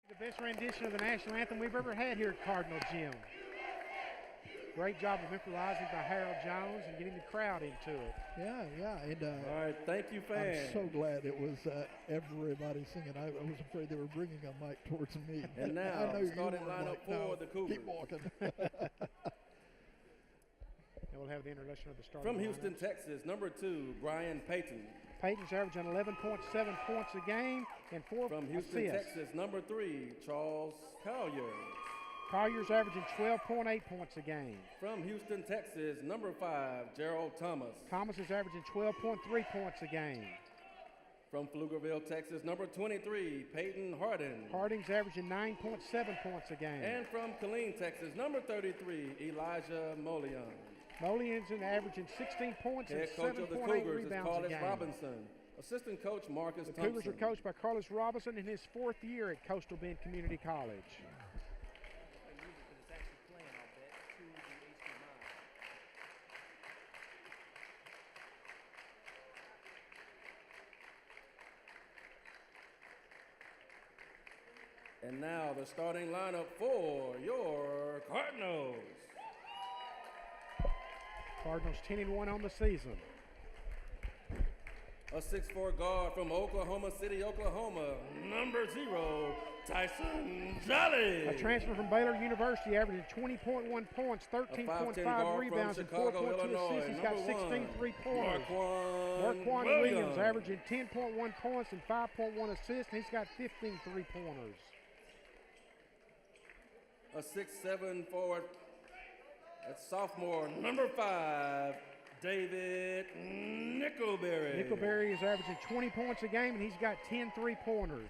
The best rendition of the national anthem we've ever had here at Cardinal Gym. Great job of improvising by Harold Jones and getting the crowd into it. Yeah. And, all right, thank you, fans. I'm so glad it was everybody singing. I was afraid they were bringing a mic towards me. And now, starting lineup for the Cougars. Keep walking. And we'll have the introduction of the starting From Houston, lineups. Texas, number 2, Brian Payton. Payton's averaging 11.7 points a game and 4 From Houston, assists. Texas, number 3, Charles Collier. Collier's averaging 12.8 points a game. From Houston, Texas, number 5, Gerald Thomas. Thomas is averaging 12.3 points a game. From Pflugerville, Texas, number 23, Peyton Harding. Harding's averaging 9.7 points a game. And from Killeen, Texas, number 33, Elijah Molion. Molian's averaging 16 points Head and coach of the 7.8 Cougars is rebounds a Carlos game. Robinson. Assistant coach Marcus The Thompson. Cougars are coached by Carlos Robinson in his 4th year at Coastal Bend Community College. And now the starting lineup for your Cardinals. Cardinals 10-1 on the season. A 6'4" guard from Oklahoma City, Oklahoma, number 0, Tyson Jolly. A transfer from Baylor University, averaging 20.1 points, 13.5 rebounds, and 4.2 assists. He's got 16 three-pointers. Marquand Williams averaging 10.1 points and 5.1 assists, and he's got 15 three-pointers. A 6'7" forward, that's sophomore, number 5, David Nickelberry. Nickelberry is averaging 20 points a game, and he's got 10 three-pointers.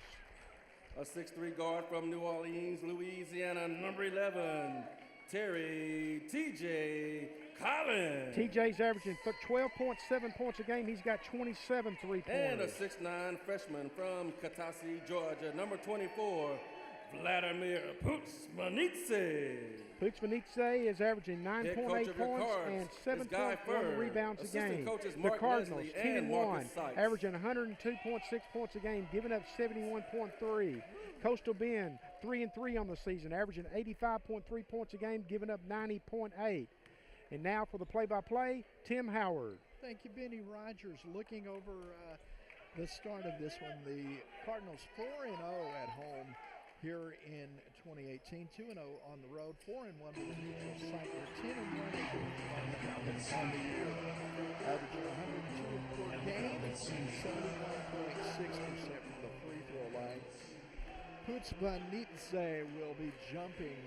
A 6'3" guard from New Orleans, Louisiana, number 11, Terry T.J. Collins. TJ's averaging 12.7 points a game. He's got 27 three-pointers. And a 6'9" freshman from Katasi, Georgia, number 24, Vladimir Putzmanidze. Putzmanidze is averaging 9.8 points and 7.1 rebounds a game. The Cardinals, 10-1, averaging 102.6 points a game, giving up 71.3. Coastal Bend, 3-3 on the season, averaging 85.3 points a game, giving up 90.8. And now for the play-by-play, Tim Howard. Thank you, Benny Rogers. Looking over the start of this one, the Cardinals 4-0 at home here in 2018, 2-0 on the road, 4-1 with the neutral site. We're 10-1 on the year, averaging 102 per game and 71.6% from the free throw line. Putzmanidze will be jumping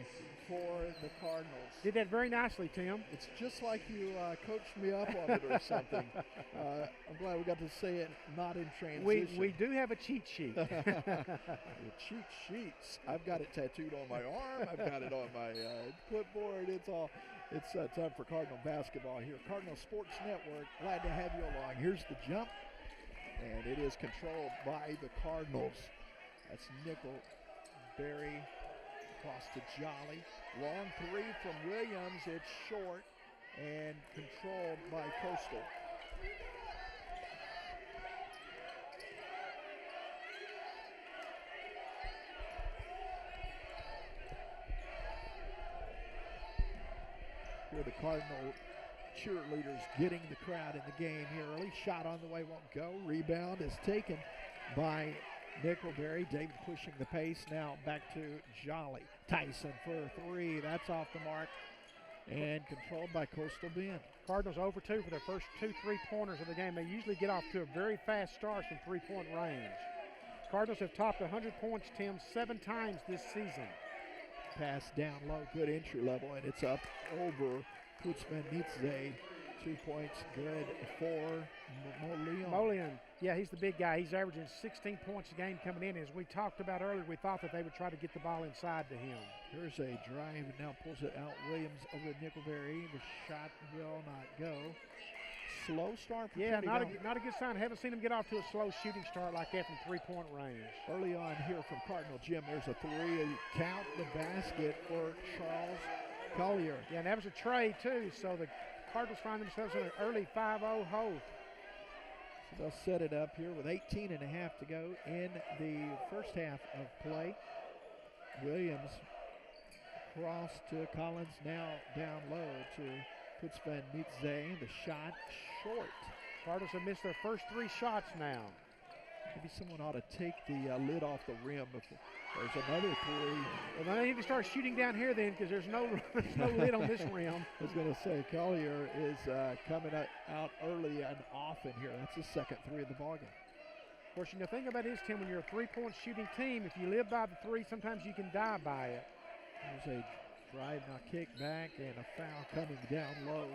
for the Cardinals. Did that very nicely, Tim. It's just like you coached me up on it or something. I'm glad we got to say it not in transition. We do have a cheat sheet. The cheat sheets. I've got it tattooed on my arm. I've got it on my clipboard. It's time for Cardinal basketball here. Cardinal Sports Network. Glad to have you along. Here's the jump, and it is controlled by the Cardinals. That's Nickelberry across to Jolly. Long three from Williams. It's short and controlled by Coastal. Here the Cardinal cheerleaders getting the crowd in the game here early. Shot on the way, won't go. Rebound is taken by Nickelberry. David pushing the pace. Now back to Jolly. Tyson for a three. That's off the mark. And controlled by Coastal Bend. Cardinals 0 for 2 for their first 2 3-pointers of the game. They usually get off to a very fast start from 3-point range. Cardinals have topped 100 points, Tim, 7 times this season. Pass down low, good entry level, and it's up over Putzmanidze. 2 points, good for Molian. Yeah, he's the big guy. He's averaging 16 points a game coming in. As we talked about earlier, we thought that they would try to get the ball inside to him. Here's a drive, and now pulls it out. Williams over Nickelberry. The shot will not go. Slow start for yeah, not a good sign. I haven't seen him get off to a slow shooting start like that from 3-point range. Early on here from Cardinal Jim, there's a three. Count the basket for Charles Collier. Yeah, and that was a trade too, so the Cardinals find themselves in an early 5-0 hold. So they'll set it up here with 18 and a half to go in the first half of play. Williams cross to Collins, now down low to Putzmanidze. The shot short. Cardinals have missed their first 3 shots now. Maybe someone ought to take the lid off the rim. There's another three. Well, they need to start shooting down here then, because there's no lid on this rim. I was going to say, Collier is coming out early and often here. That's his second 3 of the ballgame. Of course, the thing about it is, Tim, when you're a 3-point shooting team, if you live by the 3, sometimes you can die by it. There's a drive, now kick back, and a foul coming down low.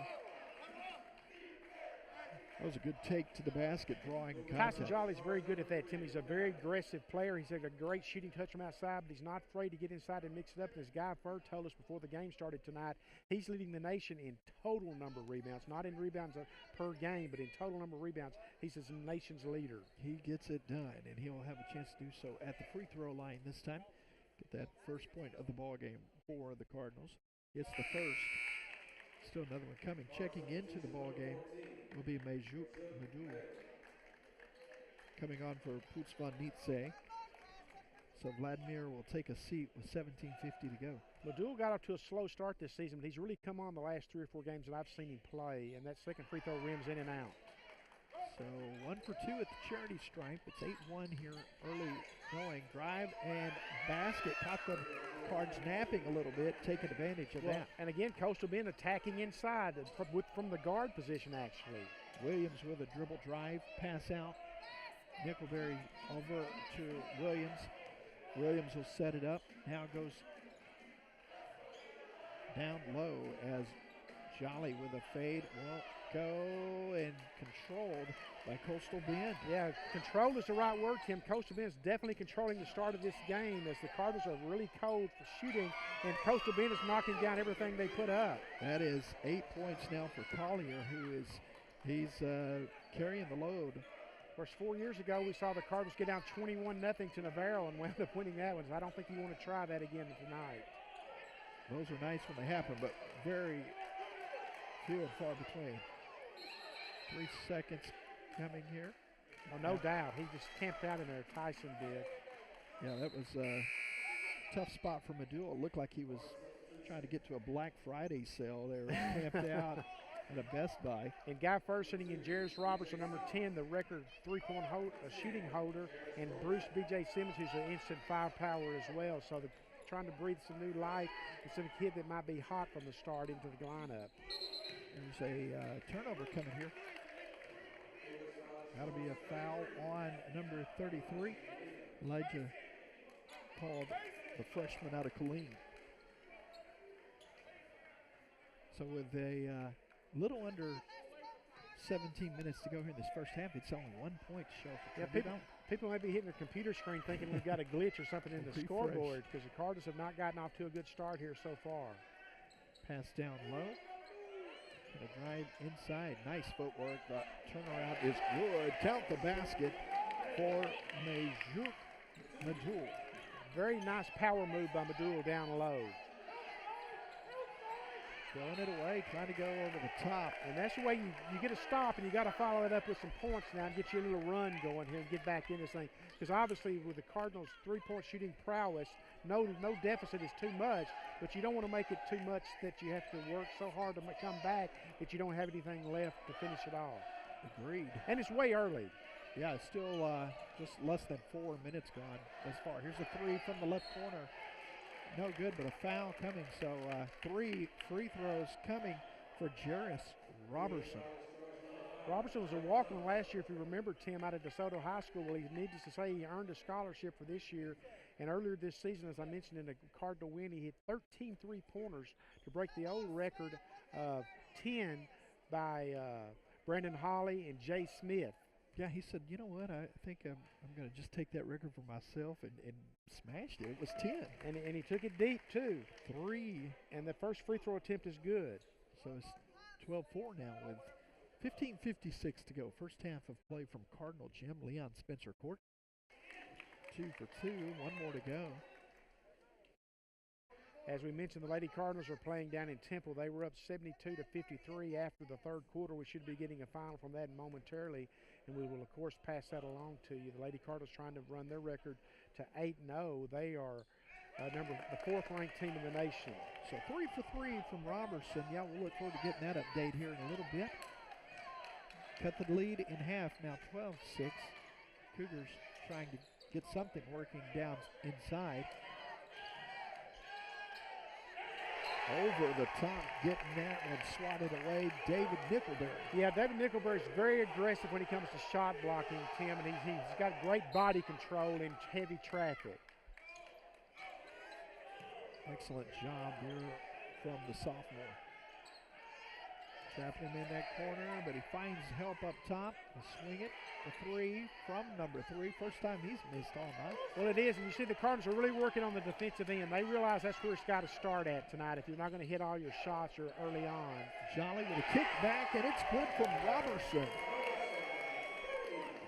That was a good take to the basket, drawing contact. Tyson Jolly's very good at that, Tim. He's a very aggressive player. He's got a great shooting touch from outside, but he's not afraid to get inside and mix it up. And as Guy Furr told us before the game started tonight, he's leading the nation in total number of rebounds, not in rebounds per game, but in total number of rebounds. He's the nation's leader. He gets it done, and he'll have a chance to do so at the free throw line this time. Get that first point of the ball game for the Cardinals. It's the first. Still another one coming. Checking into the ball game will be Medul. Coming on for Putzmanidze. So Vladimir will take a seat with 17:50 to go. Medul got off to a slow start this season, but he's really come on the last 3 or 4 games that I've seen him play, and that second free throw rims in and out. So 1 for 2 at the charity stripe. It's 8-1 here early going. Drive and basket. Caught the Cards napping a little bit, taking advantage of that. And again, Coastal Bend attacking inside from the guard position, actually. Williams with a dribble drive, pass out. Nickelberry over to Williams. Williams will set it up. Now goes down low as Jolly with a fade won't go, and controlled by Coastal Bend. Yeah, control is the right word, Tim. Coastal Bend is definitely controlling the start of this game as the Cardinals are really cold for shooting, and Coastal Bend is knocking down everything they put up. That is 8 points now for Collier, he's carrying the load. Of course, 4 years ago, we saw the Cardinals get down 21-0 to Navarro and wound up winning that one. So I don't think you want to try that again tonight. Those are nice when they happen, but very few and far between. 3 seconds coming here. Oh, no doubt. He just camped out in there, Tyson did. Yeah, that was a tough spot for Medul. It looked like he was trying to get to a Black Friday sale there, camped out at a Best Buy. And Guy Furr sitting in Jairus Robertson, number 10, the record 3-point shooting holder, and Bruce B.J. Simmons, who's an instant firepower as well. So they're trying to breathe some new life instead of a kid that might be hot from the start into the lineup. There's a turnover coming here. That'll be a foul on number 33. Elijah called the freshman out of Killeen. So with a little under 17 minutes to go here in this first half, it's only 1 point show. People might be hitting their computer screen thinking we've got a glitch or something in the scoreboard, because the Cardinals have not gotten off to a good start here so far. Pass down low. And a drive inside. Nice footwork. The turnaround is good. Count the basket for Medul. Very nice power move by Medul down low. Throwing it away, trying to go over the top. And that's the way you get a stop, and you got to follow it up with some points now and get your little run going here and get back in this thing. Because obviously with the Cardinals' three-point shooting prowess, no deficit is too much, but you don't want to make it too much that you have to work so hard to come back that you don't have anything left to finish it off. Agreed. And it's way early. Yeah, it's still just less than 4 minutes gone thus far. Here's a three from the left corner. No good, but a foul coming. So 3 free throws coming for Jairus Robertson. Robertson was a walk-on last year, if you remember, Tim, out of DeSoto High School. Well, needless to say, he earned a scholarship for this year. And earlier this season, as I mentioned in the Cardinal win, he hit 13 three-pointers to break the old record of 10 by Brandon Hawley and Jay Smith. Yeah, he said, you know what, I think I'm going to just take that record for myself and smashed it. It was 10. And he took it deep, too. 3. And the first free throw attempt is good. So it's 12-4 now with 15:56 to go. First half of play from Cardinal Gym. Leon Spencer Court. 2 for 2. 1 more to go. As we mentioned, the Lady Cardinals are playing down in Temple. They were up 72-53 after the third quarter. We should be getting a final from that momentarily, and we will, of course, pass that along to you. The Lady Cardinals trying to run their record to 8-0. They are the fourth-ranked team in the nation. So 3 for 3 from Robertson. Yeah, we'll look forward to getting that update here in a little bit. Cut the lead in half, now 12-6. Cougars trying to get something working down inside. Over the top, getting that one swatted away, David Nickelberry. Yeah, David Nickelberry is very aggressive when he comes to shot blocking, Tim, and he's got great body control in heavy traffic. Excellent job here from the sophomore. Trapping him in that corner, but he finds help up top. He'll swing it. The 3 from number 3. First time he's missed all night. Well, it is, and you see the Cardinals are really working on the defensive end. They realize that's where it's got to start at tonight if you're not going to hit all your shots or early on. Jolly with a kick back, and it's good from Robertson.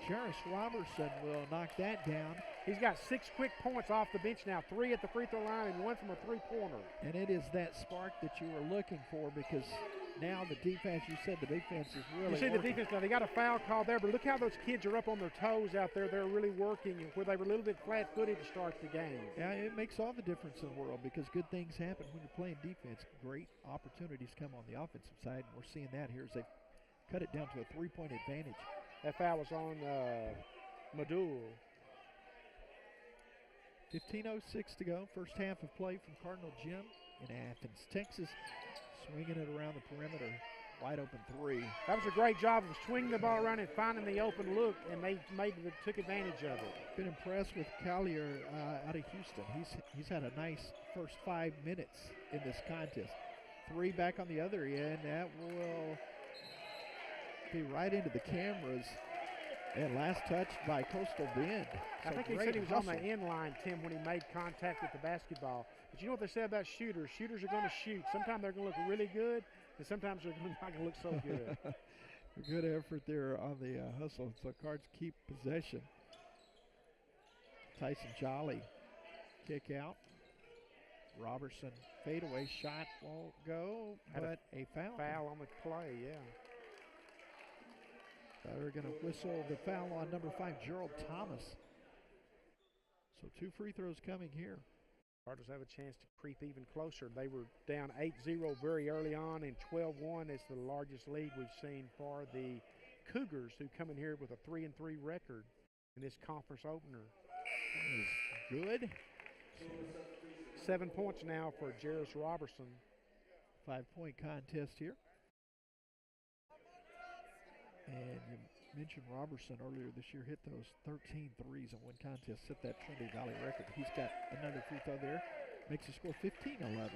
Jairus Robertson will knock that down. He's got 6 quick points off the bench now, 3 at the free throw line and 1 from a three-pointer. And it is that spark that you were looking for, because now the defense, you said the defense is really You see working. the defense now, they got a foul call there, but look how those kids are up on their toes out there. They're really working where they were a little bit flat-footed to start the game. Yeah, it makes all the difference in the world, because good things happen when you're playing defense. Great opportunities come on the offensive side, and we're seeing that here as they cut it down to a 3-point advantage. That foul was on Madul. 15:06 to go. First half of play from Cardinal Gym in Athens, Texas. Swinging it around the perimeter. Wide open 3. That was a great job of swinging the ball around and finding the open look, and they took advantage of it. Been impressed with Collier out of Houston. He's had a nice first 5 minutes in this contest. 3 back on the other end. That will be right into the cameras. And last touch by Coastal Bend. I think he said he was on the end line, Tim, when he made contact with the basketball. But you know what they say about shooters? Shooters are going to shoot. Sometimes they're going to look really good, and sometimes they're not going to look so good. A good effort there on the hustle. So Cards keep possession. Tyson Jolly kick out. Robertson fadeaway shot won't go, but a foul. Foul on the play, yeah. They're going to whistle the foul on number 5, Gerald Thomas. So 2 free throws coming here. Cardinals have a chance to creep even closer. They were down 8-0 very early on, and 12-1 is the largest lead we've seen for the Cougars, who come in here with a 3-3 record in this conference opener. That is good. 7 points now for Jairus Robertson. 5-point contest here. And you mentioned Robertson earlier this year, hit those 13 threes in one contest, set that Trinity Valley record. He's got another free throw there, makes the score 15-11.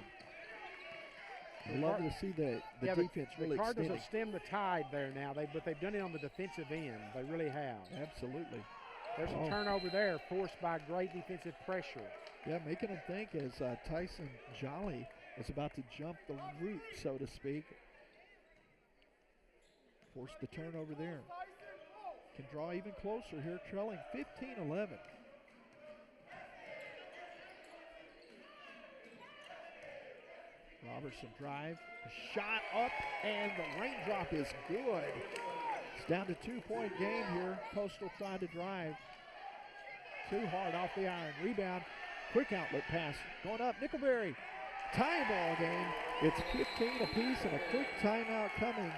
I love to see the defense really extending. The Cardinals have stemmed the tide there now, but they've done it on the defensive end. They really have. Absolutely. There's a turnover there forced by great defensive pressure. Yeah, making them think as Tyson Jolly is about to jump the route, so to speak. Forced the turnover there. Can draw even closer here, trailing 15-11. Robertson drive, shot up, and the raindrop is good. It's down to 2-point game here. Coastal trying to drive. Too hard off the iron. Rebound, quick outlet pass going up. Nickelberry, tie ball game. It's 15 apiece and a quick timeout coming.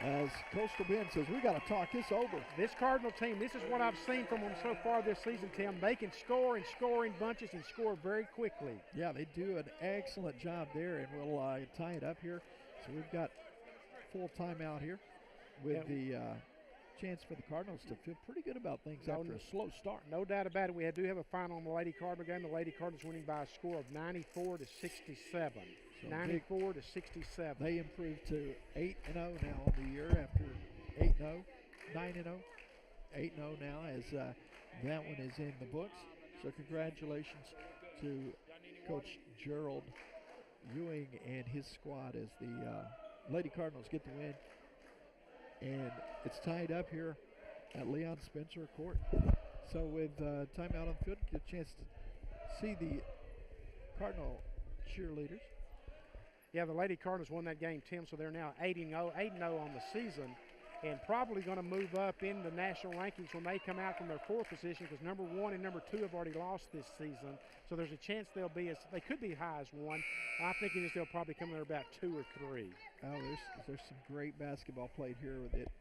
As Coastal Bend says, we got to talk this over. This Cardinal team, this is what I've seen from them so far this season, Tim. They can score and score in bunches and score very quickly. Yeah, they do an excellent job there, and we'll tie it up here. So we've got full timeout here with the chance for the Cardinals to feel pretty good about things after a slow start. No doubt about it. We do have a final on the Lady Cardinal game. The Lady Cardinals winning by a score of 94 to 67. So 94 to 67. They improved to 8-0 now on the year after 8-0, 9-0, 8-0 now as that one is in the books. So congratulations to Coach Gerald Ewing and his squad as the Lady Cardinals get the win. And it's tied up here at Leon Spencer Court. So with timeout on the field, get a chance to see the Cardinal cheerleaders. Yeah, the Lady Cardinals won that game, Tim, so they're now 8-0 on the season, and probably going to move up in the national rankings when they come out from their 4th position, because number 1 and number 2 have already lost this season. So there's a chance they could be high as 1. I'm thinking they'll probably come there about 2 or 3. Oh, there's some great basketball played here with it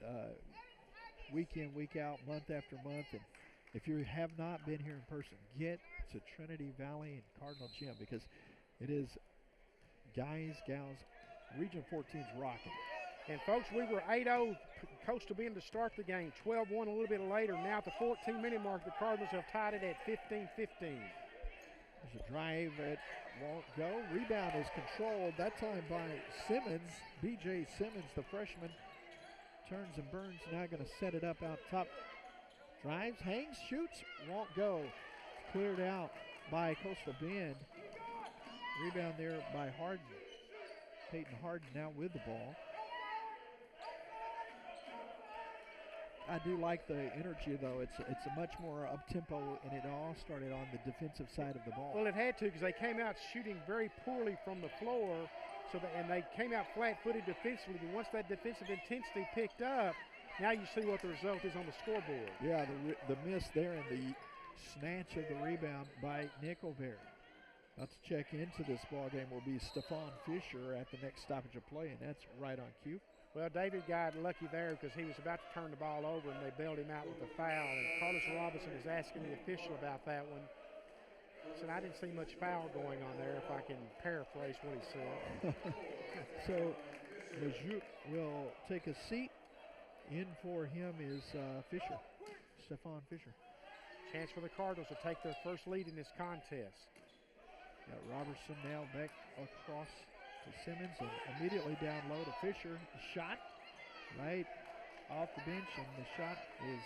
week in, week out, month after month. And if you have not been here in person, get to Trinity Valley and Cardinal Gym, because it is guys, gals, Region 14's rocking. And folks, we were 8-0 Coastal Bend to start the game, 12-1 a little bit later. Now at the 14-minute mark, the Cardinals have tied it at 15-15. There's a drive that won't go. Rebound is controlled, that time by Simmons. B.J. Simmons, the freshman, turns and burns, now going to set it up out top. Drives, hangs, shoots, won't go. Cleared out by Coastal Bend. Rebound there by Harden. Peyton Harden now with the ball. I do like the energy, though. It's a much more up-tempo, and it all started on the defensive side of the ball. Well, it had to, because they came out shooting very poorly from the floor, and they came out flat-footed defensively. But once that defensive intensity picked up, now you see what the result is on the scoreboard. Yeah, the miss there and the snatch of the rebound by Nickelberry. About to check into this ball game will be Stephon Fisher at the next stoppage of play, and that's right on cue. Well, David got lucky there because he was about to turn the ball over, and they bailed him out with a foul. And Carlos Robinson is asking the official about that one. He said, I didn't see much foul going on there, if I can paraphrase what he said. So Majouk will take a seat. In for him is Fisher, Stephon Fisher. Chance for the Cardinals to take their first lead in this contest. Got Robertson now back across to Simmons and immediately down low to Fisher. The shot right off the bench, and the shot is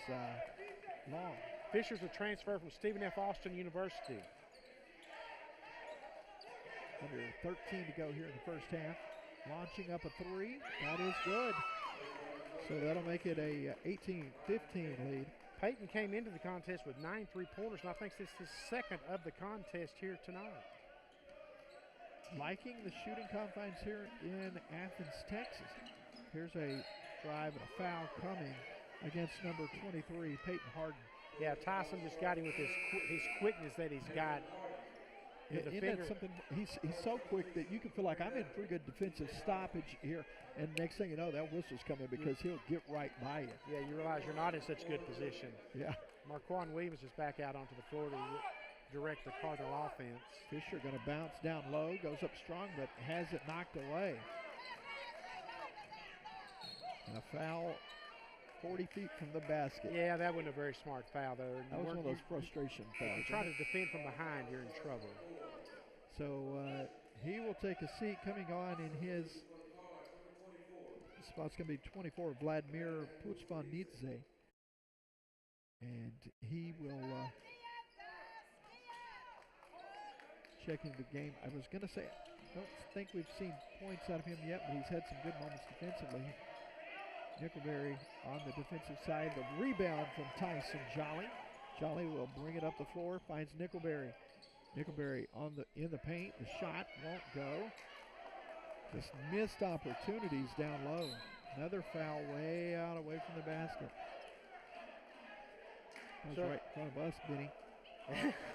long. Fisher's a transfer from Stephen F. Austin University. Under 13 to go here in the first half. Launching up a 3. That is good. So that'll make it a 18-15 lead. Peyton came into the contest with 9 3-pointers, and I think this is his second of the contest here tonight. Liking the shooting confines here in Athens, Texas. Here's a drive and a foul coming against number 23, Peyton Harden. Yeah, Tyson just got him with his quickness that he's got. Isn't that something? He's so quick that you can feel like I'm in pretty good defensive stoppage here, and next thing you know, that whistle's coming because he'll get right by you. Yeah, you realize you're not in such good position. Yeah. Marquand Williams is back out onto the floor to direct the Cardinal offense. Fisher going to bounce down low, goes up strong, but has it knocked away. And a foul 40 feet from the basket. Yeah, that wasn't a very smart foul there. That was one of those frustration fouls. If you're trying to defend from behind, you're in trouble. So he will take a seat coming on in his spot's going to be 24, Vladimir Putsvanidze. And he will checking the game. I was going to say, I don't think we've seen points out of him yet, but he's had some good moments defensively. Nickelberry on the defensive side. The rebound from Tyson Jolly. Jolly will bring it up the floor, finds Nickelberry. Nickelberry in the paint. The shot won't go. Just missed opportunities down low. Another foul way out away from the basket. That was right in front of us, Benny.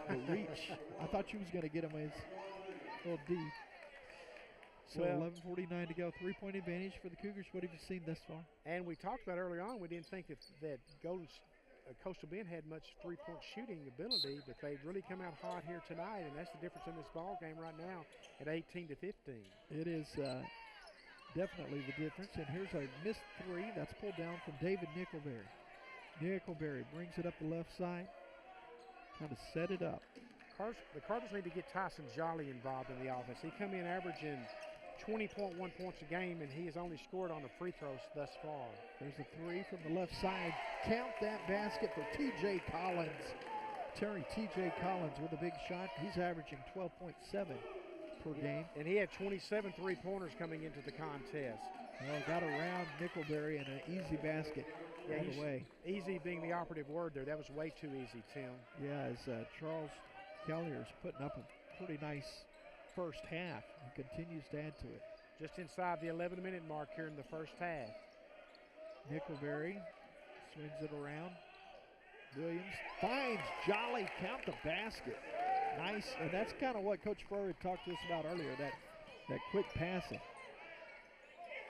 The reach. I thought you was going to get him as a little deep. So 11:49 to go. 3-point advantage for the Cougars. What have you seen thus far? And we talked about early on, we didn't think that Coastal Bend had much three-point shooting ability, but they've really come out hot here tonight, and that's the difference in this ball game right now at 18-15. It is definitely the difference. And here's a missed three. That's pulled down from David Nickelberry. Nickelberry brings it up the left side. Trying to set it up. The Cardinals need to get Tyson Jolly involved in the offense. He come in averaging 20.1 points a game, and he has only scored on the free throws thus far. There's a three from the left side. Count that basket for T.J. Collins. Terry T.J. Collins with a big shot. He's averaging 12.7 per game. And he had 27 three-pointers coming into the contest. Well, got around Nickelberry in an easy basket all the way. Easy being the operative word there. That was way too easy, Tim. Yeah, as Charles Kellier's putting up a pretty nice first half. He continues to add to it. Just inside the 11-minute mark here in the first half. Nickelberry swings it around. Williams finds Jolly, count the basket. Nice, and that's kind of what Coach Furr talked to us about earlier, that quick passing.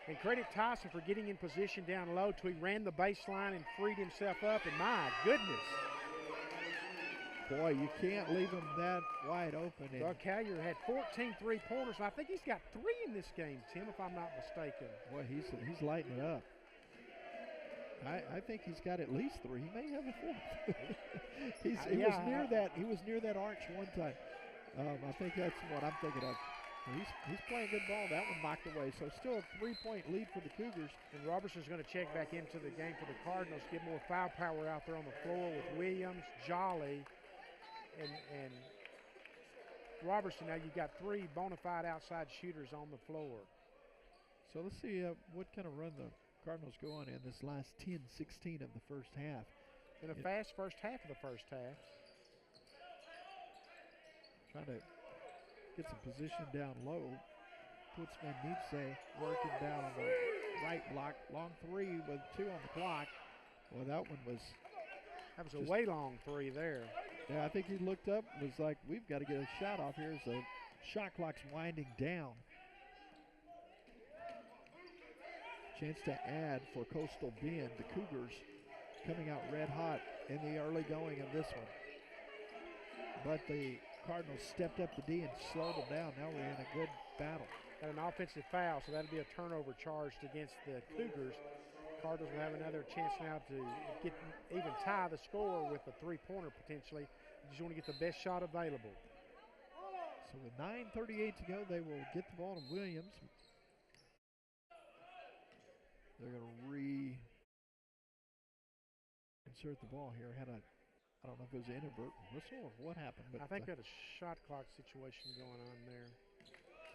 And credit Tyson for getting in position down low till he ran the baseline and freed himself up, and my goodness. Boy, you can't leave him that wide open. Doug Callier had 14 three-pointers, and I think he's got 3 in this game, Tim, if I'm not mistaken. Boy, he's lighting it up. I think he's got at least 3. He may have a 4th. He was near that arch one time. I think that's what I'm thinking of. He's playing good ball. That one knocked away. So still a 3-point lead for the Cougars. And Robertson's going to check back into the game for the Cardinals, get more foul power out there on the floor with Williams, Jolly, and Robertson. Now you've got 3 bona fide outside shooters on the floor. So let's see what kind of run the Cardinals go on in this last 10-16 of the first half. In a fast first half of the first half. Trying to get some position down low. Puts Manitze working down on the right block. Long 3 with 2 on the clock. Well, that one was... That was a way long 3 there. Yeah, I think he looked up, was like, we've got to get a shot off here as the shot clock's winding down. Chance to add for Coastal Bend. The Cougars coming out red hot in the early going of this one. But the Cardinals stepped up the D and slowed them down. Now we're in a good battle. Got an offensive foul, so that'll be a turnover charged against the Cougars. Cardinals will have another chance now to even tie the score with a 3-pointer potentially. You just want to get the best shot available. So with 9:38 to go, they will get the ball to Williams. They're going to insert the ball here. I don't know if it was an inadvertent whistle or what happened. But I think we had a shot clock situation going on there.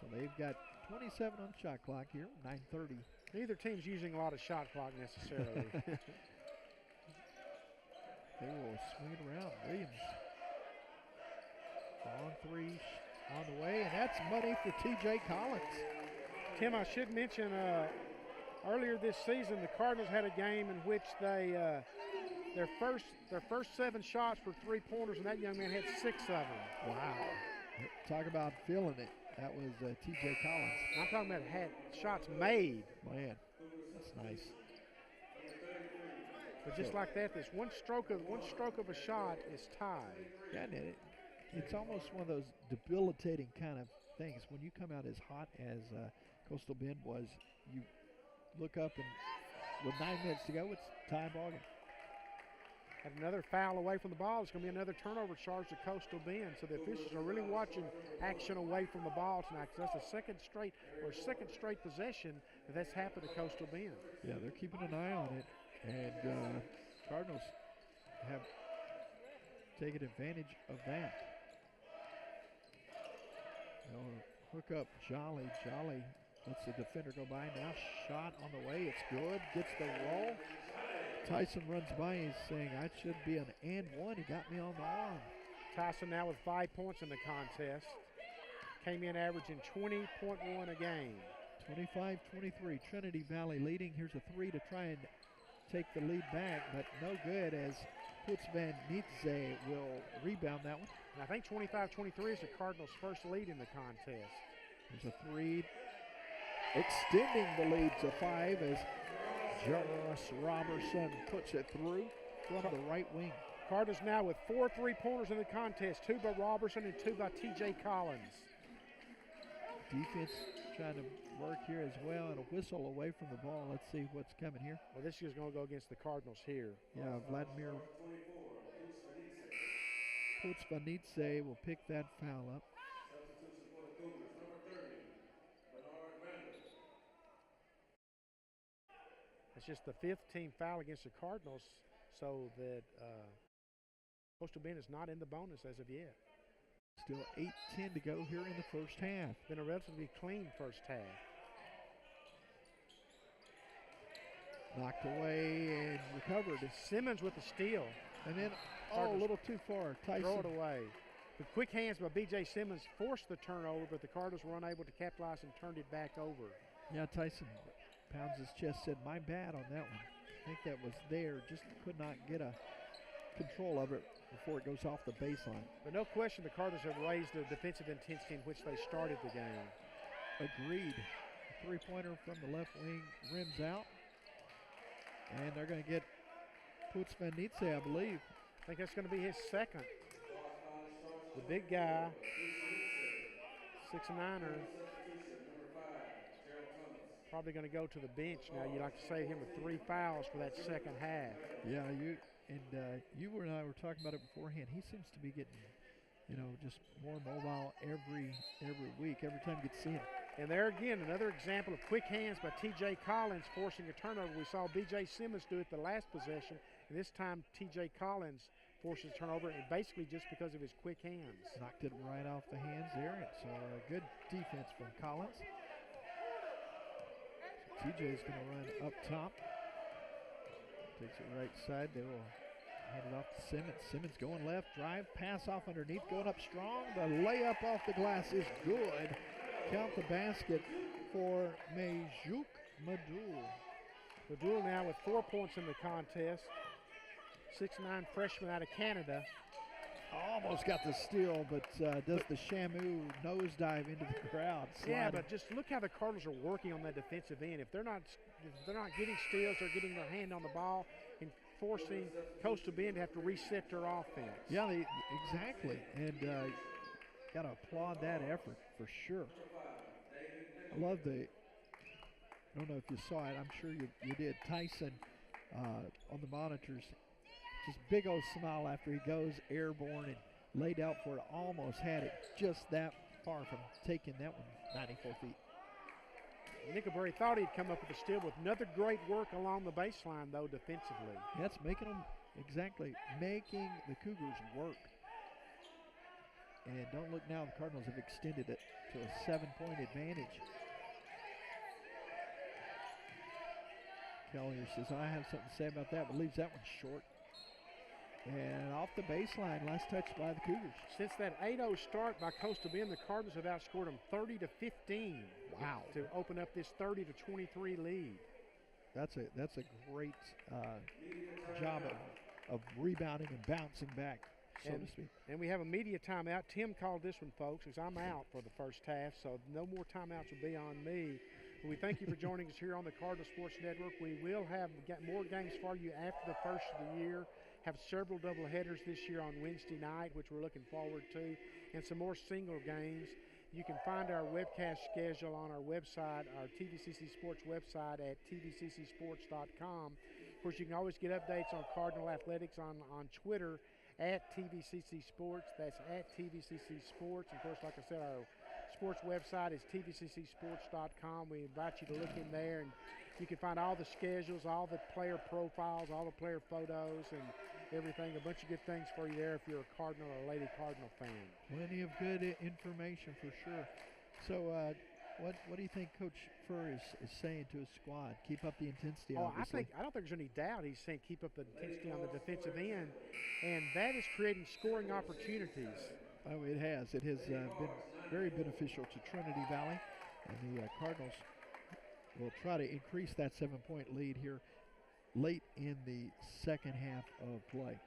So they've got 27 on the shot clock here, 9:30. Neither team's using a lot of shot clock necessarily. They will swing it around. Williams. Long 3 on the way, and that's money for T.J. Collins. Tim, I should mention earlier this season, the Cardinals had a game in which they their first 7 shots were 3-pointers, and that young man had 6 of them. Wow. Talk about feeling it. That was T.J. Collins. I'm talking about had shots made. Man, that's nice. But just like that, this one stroke of a shot is tied. Yeah, and it's almost one of those debilitating kind of things. When you come out as hot as Coastal Bend was, you look up and with 9 minutes to go, it's tie ball game. Had another foul away from the ball. It's going to be another turnover charge to Coastal Bend. So the officials are really watching action away from the ball tonight, because that's a second straight possession that's happened to Coastal Bend. Yeah, they're keeping an eye on it, and Cardinals have taken advantage of that. They'll hook up Jolly. Jolly lets the defender go by. Now shot on the way. It's good. Gets the roll. Tyson runs by. He's saying, I should be an and one. He got me on the arm. Tyson now with 5 points in the contest. Came in averaging 20.1 a game. 25-23, Trinity Valley leading. Here's a three to try and take the lead back, but no good as Putzvanidze will rebound that one. And I think 25-23 is the Cardinals' first lead in the contest. There's a three, extending the lead to 5 as Joris Robertson puts it through from the right wing. Cardinals now with 4 3-pointers in the contest, 2 by Robertson and 2 by T.J. Collins. Defense trying to work here as well, and a whistle away from the ball. Let's see what's coming here. Well, this is going to go against the Cardinals here. Yeah, Vladimir Putzvanidze will pick that foul up. It's just the 5th team foul against the Cardinals, so that Coastal Bend is not in the bonus as of yet. Still 8:10 to go here in the first half. Been a relatively clean first half. Knocked away and recovered. Simmons with the steal. And then, a little too far. Tyson. Throw it away. The quick hands by B.J. Simmons forced the turnover, but the Cardinals were unable to capitalize and turned it back over. Yeah, Tyson pounds his chest, said, my bad on that one. I think that was there, just could not get a control of it before it goes off the baseline. But no question the Cardinals have raised their defensive intensity in which they started the game. Agreed. A three-pointer from the left wing rims out. And they're going to get Putzvanidze, I believe. I think that's going to be his second. The big guy, 6'9", probably going to go to the bench now. You'd like to save him with 3 fouls for that second half. Yeah, you and I were talking about it beforehand. He seems to be getting, just more mobile every week, every time you get to see him. And there again, another example of quick hands by T.J. Collins forcing a turnover. We saw B.J. Simmons do it the last possession, and this time T.J. Collins forces a turnover, and basically just because of his quick hands. Knocked it right off the hands there. It's a good defense from Collins. T.J. is going to run up top. Takes it right side. They will hand it off to Simmons. Simmons going left, drive, pass off underneath, going up strong. The layup off the glass is good. Count the basket for Mejuk Madul. Madul now with 4 points in the contest. 6'9" freshman out of Canada. Almost got the steal, but does the Shamu nosedive into the crowd. Yeah, but just look how the Cardinals are working on that defensive end. If they're not getting steals, they're getting their hand on the ball and forcing Coastal Bend to have to reset their offense. Yeah, exactly. And got to applaud that effort for sure. I love I don't know if you saw it, I'm sure you did. Tyson on the monitors, just big old smile after he goes airborne and laid out for it. Almost had it just that far from taking that one 94 feet. Nickelberry thought he'd come up with a steal with another great work along the baseline, though, defensively. That's making the Cougars work. And don't look now, the Cardinals have extended it to a 7-point advantage. Collier says, I have something to say about that, but leaves that one short. And off the baseline, last touch by the Cougars. Since that 8-0 start by Coastal Bend, the Cardinals have outscored them 30-15. Wow! To open up this 30-23 lead. That's a great job of rebounding and bouncing back, so to speak. And we have a media timeout. Tim called this one, folks, because I'm out for the first half, so no more timeouts will be on me. But we thank you for joining us here on the Cardinal Sports Network. We will have more games for you after the first of the year. Have several doubleheaders this year on Wednesday night, which we're looking forward to, and some more single games. You can find our webcast schedule on our website, our TVCC Sports website at tvccsports.com. Of course, you can always get updates on Cardinal Athletics on Twitter at TVCC Sports. That's at TVCC Sports. And of course, like I said, our sports website is tvccsports.com. We invite you to look in there, and you can find all the schedules, all the player profiles, all the player photos, and everything. A bunch of good things for you there if you're a Cardinal or Lady Cardinal fan. Plenty of good information for sure. So what do you think Coach Furr is saying to his squad? Keep up the intensity, obviously. I don't think there's any doubt he's saying keep up the intensity on the defensive end, and that is creating scoring opportunities. Oh, it has. It has been very beneficial to Trinity Valley, and the Cardinals will try to increase that 7-point lead here late in the second half of play.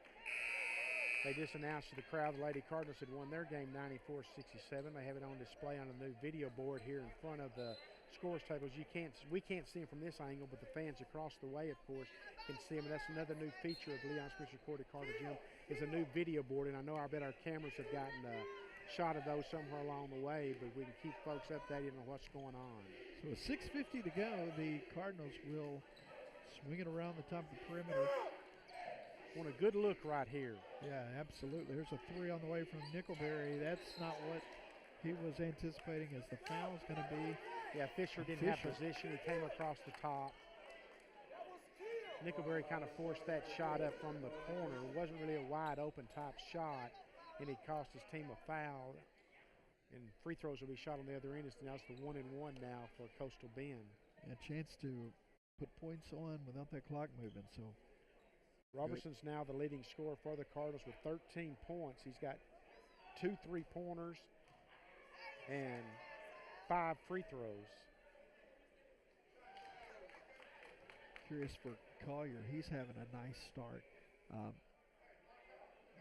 They just announced to the crowd the Lady Cardinals had won their game 94-67. They have it on display on a new video board here in front of the scores tables. We can't see them from this angle, but the fans across the way, of course, can see them. And that's another new feature of Leon Smith recorded Carter Gym is a new video board. And I bet our cameras have gotten a shot of those somewhere along the way, but we can keep folks updated on what's going on. So with 6:50 to go, the Cardinals will swing it around the top of the perimeter. Want a good look right here. Yeah, absolutely. There's a 3 on the way from Nickelberry. That's not what he was anticipating as the foul's going to be. Yeah, Fisher didn't have position. He came across the top. Nickelberry kind of forced that shot up from the corner. It wasn't really a wide open top shot, and it cost his team a foul. And free throws will be shot on the other end. Now it's the 1-and-1 now for Coastal Bend. A chance to put points on without that clock moving. So Robertson's now the leading scorer for the Cardinals with 13 points. He's got 2 3-pointers and 5 free throws. Curious for Collier. He's having a nice start.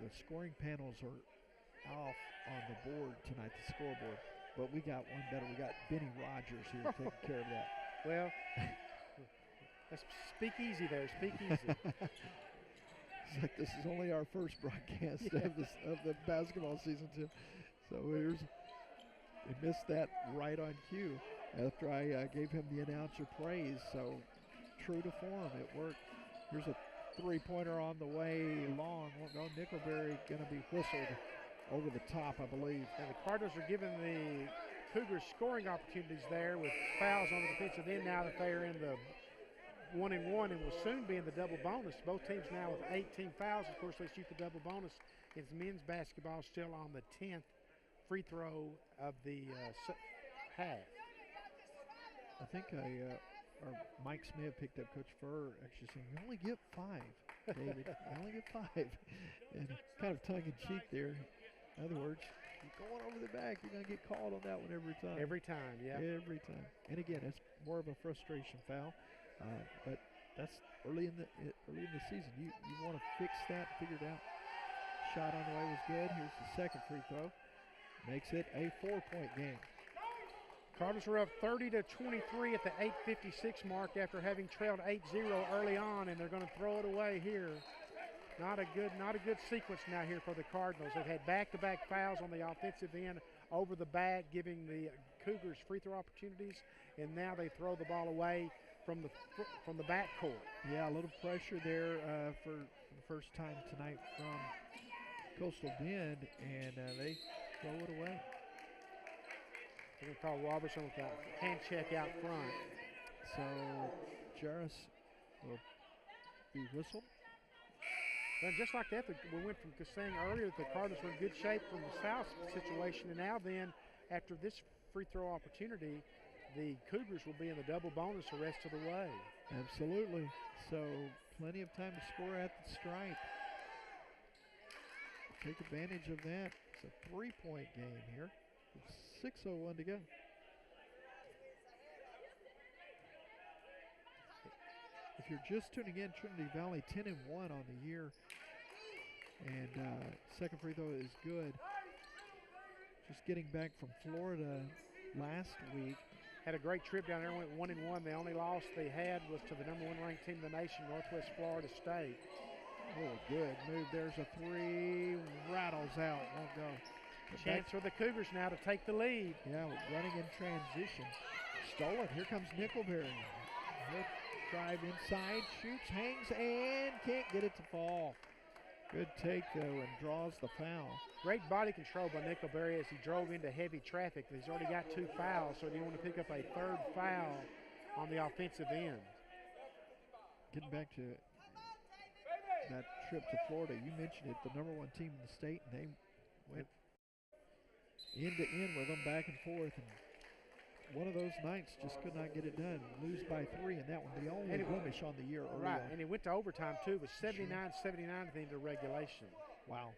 The scoring panels are off on the board tonight, the scoreboard. But we got one better. We got Benny Rogers here taking care of that. Well, let's speak easy there. Speak easy. It's like this is only our first broadcast of the basketball season, Tim. So they missed that right on cue after I gave him the announcer praise. So true to form, it worked. Here's a 3-pointer on the way long. Won't go. Nickelberry going to be whistled over the top, I believe. And the Cardinals are giving the Cougars scoring opportunities there with fouls on the defensive end now that they're in the 1-and-1 and will soon be in the double bonus. Both teams now with 18 fouls. Of course, they shoot the double bonus. It's men's basketball still on the 10th free throw of the half. I think or Mike Smith picked up Coach Furr actually saying, you only get 5, David. You only get 5. And kind of tongue-in-cheek there. In other words, you're going over the back, you're going to get called on that one every time. Every time, yeah. Every time. And again, it's more of a frustration foul. But that's early in the season. You want to fix that, figure it out. Shot on the way was good. Here's the second free throw. Makes it a 4-point game. Cardinals are up 30-23 at the 8:56 mark after having trailed 8-0 early on, and they're going to throw it away here. Not a good sequence now here for the Cardinals. They've had back-to-back fouls on the offensive end over the back, giving the Cougars free throw opportunities, and now they throw the ball away from the backcourt. Yeah, a little pressure there for the first time tonight from Coastal Bend, and they throw it away. They're going to call Robertson with a hand check out front. So Jarris will be whistled. And just like that, we went from saying earlier that the Cardinals were in good shape from the South situation, and now then, after this free throw opportunity, the Cougars will be in the double bonus the rest of the way. Absolutely. So plenty of time to score at the stripe. Take advantage of that. It's a 3-point game here. 6:01 to go. If you're just tuning in, Trinity Valley 10-1 on the year, and second free throw is good. Just getting back from Florida last week. Had a great trip down there, went 1-1. The only loss they had was to the #1 ranked team in the nation, Northwest Florida State. Oh, good move. There's a 3, rattles out, won't go. Chance for the Cougars now to take the lead. Yeah, running in transition. Stolen. Here comes Nickelberry. He'll drive inside, shoots, hangs, and can't get it to fall. Good take, though, and draws the foul. Great body control by Nickelberry as he drove into heavy traffic. He's already got 2 fouls, so he didn't want to pick up a 3rd foul on the offensive end. Getting back to that trip to Florida, you mentioned it, the #1 team in the state, and they went end to end with them, back and forth, and one of those nights just could not get it done. Lose by 3, and that one the only blemish on the year early right, on. and it went to overtime too. It was 79-79 at the end of regulation. Wow,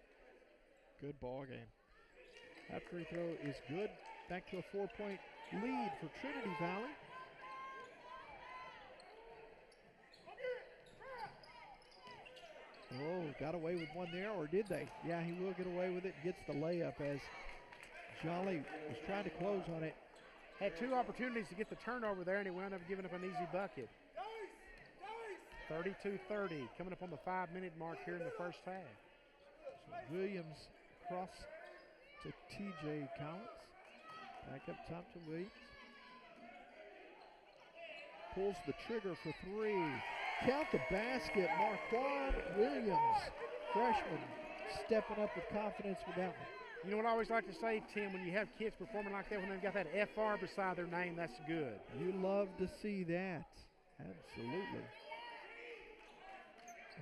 good ball game. That free throw is good. Back to a 4-point lead for Trinity Valley. got away with one there, or did they? Yeah, he will get away with it. Gets the layup as Jolly was trying to close on it. Had 2 opportunities to get the turnover there, and he wound up giving up an easy bucket. 32-30, coming up on the 5-minute mark here in the first half. So Williams across to TJ Collins. Back up top to Williams. Pulls the trigger for 3. Count the basket. Marquand Williams, freshman, stepping up with confidence with that one. You know what I always like to say, Tim, when you have kids performing like that, when they've got that FR beside their name, that's good. You love to see that. Absolutely.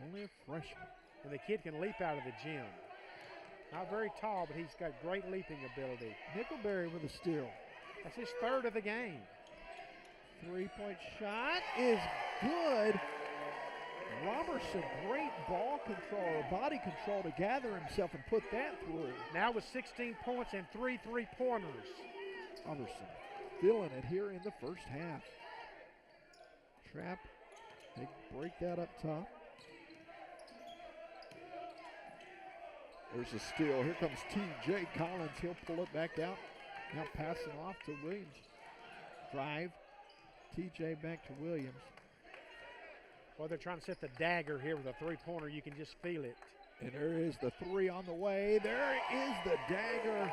Only a freshman. And the kid can leap out of the gym. Not very tall, but he's got great leaping ability. Nickelberry with a steal. That's his 3rd of the game. 3-point shot is good. Robertson, great ball control, or body control to gather himself and put that through. Now with 16 points and 3 3-pointers. Robertson feeling it here in the first half. Trap, they break that up top. There's a steal. Here comes T.J. Collins. He'll pull it back out. Now passing off to Williams. Drive. T.J. back to Williams. Well, they're trying to set the dagger here with a 3-pointer. You can just feel it. And there is the 3 on the way. There is the dagger.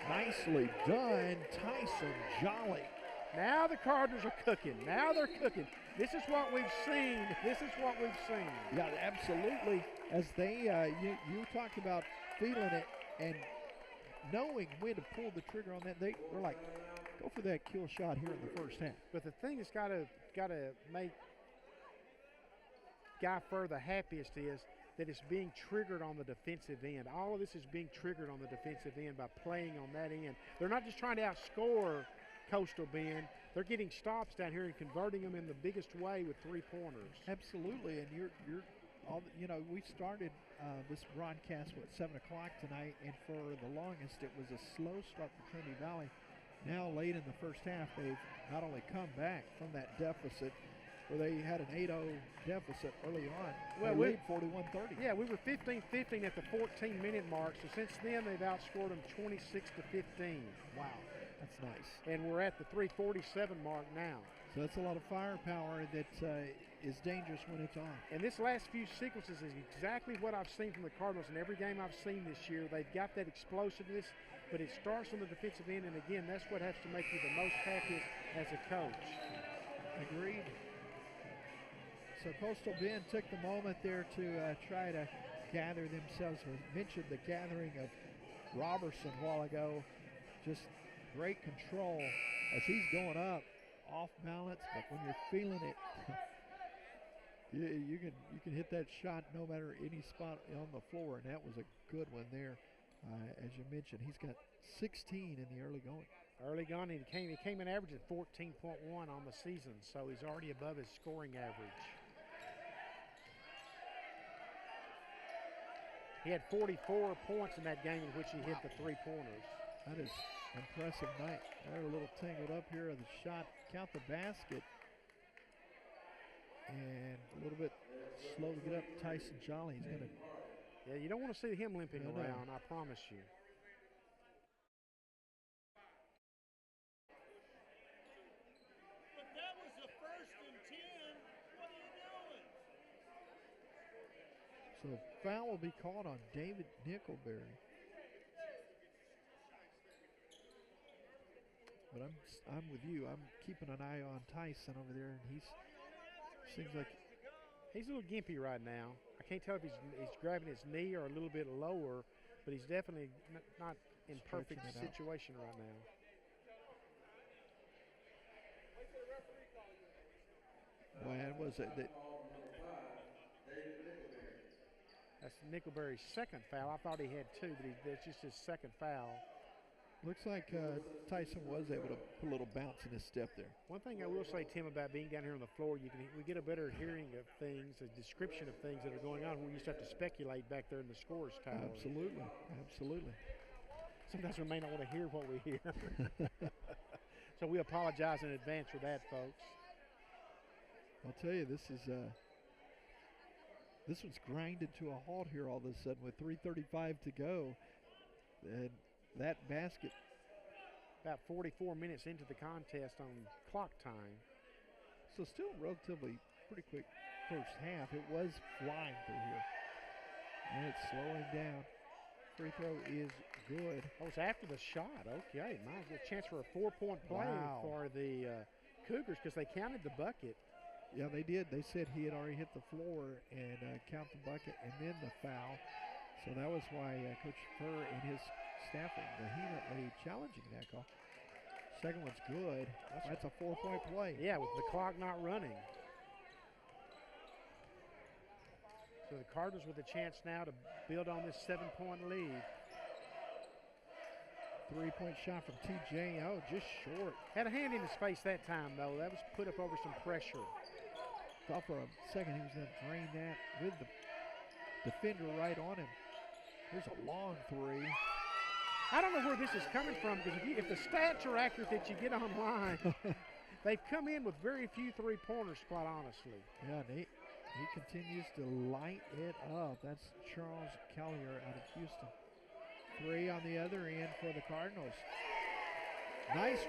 Nicely done, Tyson Jolly. Now the Cardinals are cooking. Now they're cooking. This is what we've seen. This is what we've seen. Yeah, absolutely. As they, you talked about feeling it and knowing when to pull the trigger on that. They were like, go for that kill shot here in the first half. But the thing that's got to make Guy Fur the happiest is that it's being triggered on the defensive end. All of this is being triggered on the defensive end by playing on that end. They're not just trying to outscore Coastal Bend. They're getting stops down here and converting them in the biggest way with 3-pointers. Absolutely, and you're all, you know, we started this broadcast at 7 o'clock tonight, and for the longest it was a slow start for Trinity Valley. Now late in the first half, they've not only come back from that deficit, where they had an 8-0 deficit early on. Well, we lead 41-30. Yeah, we were 15-15 at the 14-minute mark. So since then, they've outscored them 26-15. Wow, that's nice. And we're at the 3:47 mark now. So that's a lot of firepower that is dangerous when it's on. And this last few sequences is exactly what I've seen from the Cardinals in every game I've seen this year. They've got that explosiveness, but it starts on the defensive end. And again, that's what has to make you the most happiest as a coach. Agreed. So Coastal Bend took the moment there to try to gather themselves. We mentioned the gathering of Robertson a while ago. Just great control as he's going up, off balance. But when you're feeling it, you can hit that shot no matter any spot on the floor, and that was a good one there. As you mentioned, he's got 16 in the early going. Early going, he came in averaging 14.1 on the season, so he's already above his scoring average. He had 44 points in that game in which he hit the 3-pointers. That is impressive night. They're a little tangled up here of the shot. Count the basket. And a little bit slow to get up. Tyson Jolly is going to. Yeah, you don't want to see him limping around, I promise you. But that was a 1st and 10. What are you doing? So foul will be called on David Nickelberry. But I'm with you. I'm keeping an eye on Tyson over there, and seems like he's a little gimpy right now. I can't tell if he's grabbing his knee or a little bit lower, but he's definitely not in perfect situation right now. When was it that? That's Nickelberry's second foul. I thought he had 2, but that's just his second foul. Looks like Tyson was able to put a little bounce in his step there. One thing I will say, Tim, about being down here on the floor, we get a better hearing of things, a description of things that are going on, where you used to have to speculate back there in the scorer's tower. Absolutely, absolutely. Sometimes we may not want to hear what we hear. So we apologize in advance for that, folks. I'll tell you, this is This one's grinded to a halt here all of a sudden with 3:35 to go. And that basket. About 44 minutes into the contest on clock time. So still relatively pretty quick first half. It was flying through here. And it's slowing down. Free throw is good. Oh, it's after the shot. Okay, might get a chance for a 4-point play for the Cougars because they counted the bucket. Yeah, they did. They said he had already hit the floor and count the bucket and then the foul. So that was why Coach Furr and his staff are vehemently challenging that call. Second one's good. That's a 4-point play. Yeah, with the clock not running. So the Cardinals with a chance now to build on this 7-point lead. 3-point shot from TJ. Oh, just short. Had a hand in his face that time, though. That was put up over some pressure. Thought for a second he was going to drain that with the defender right on him. Here's a long three. I don't know where this is coming from because if the stats are accurate that you get online, they've come in with very few three-pointers, quite honestly. Yeah, he continues to light it up. That's Charles Collier out of Houston. Three on the other end for the Cardinals. Nice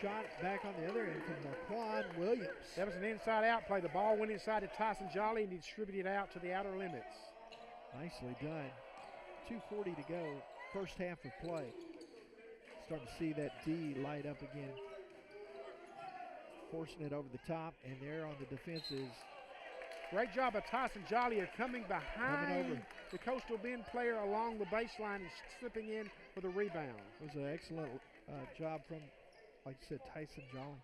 shot back on the other end from Marquand Williams. That was an inside-out play. The ball went inside to Tyson Jolly and he distributed out to the outer limits. Nicely done. 2:40 to go. First half of play. Starting to see that D light up again. Forcing it over the top, and there on the defense is. Great job of Tyson Jolly coming behind the Coastal Bend player along the baseline and slipping in for the rebound. It was an excellent job from, like you said, Tyson Jolly.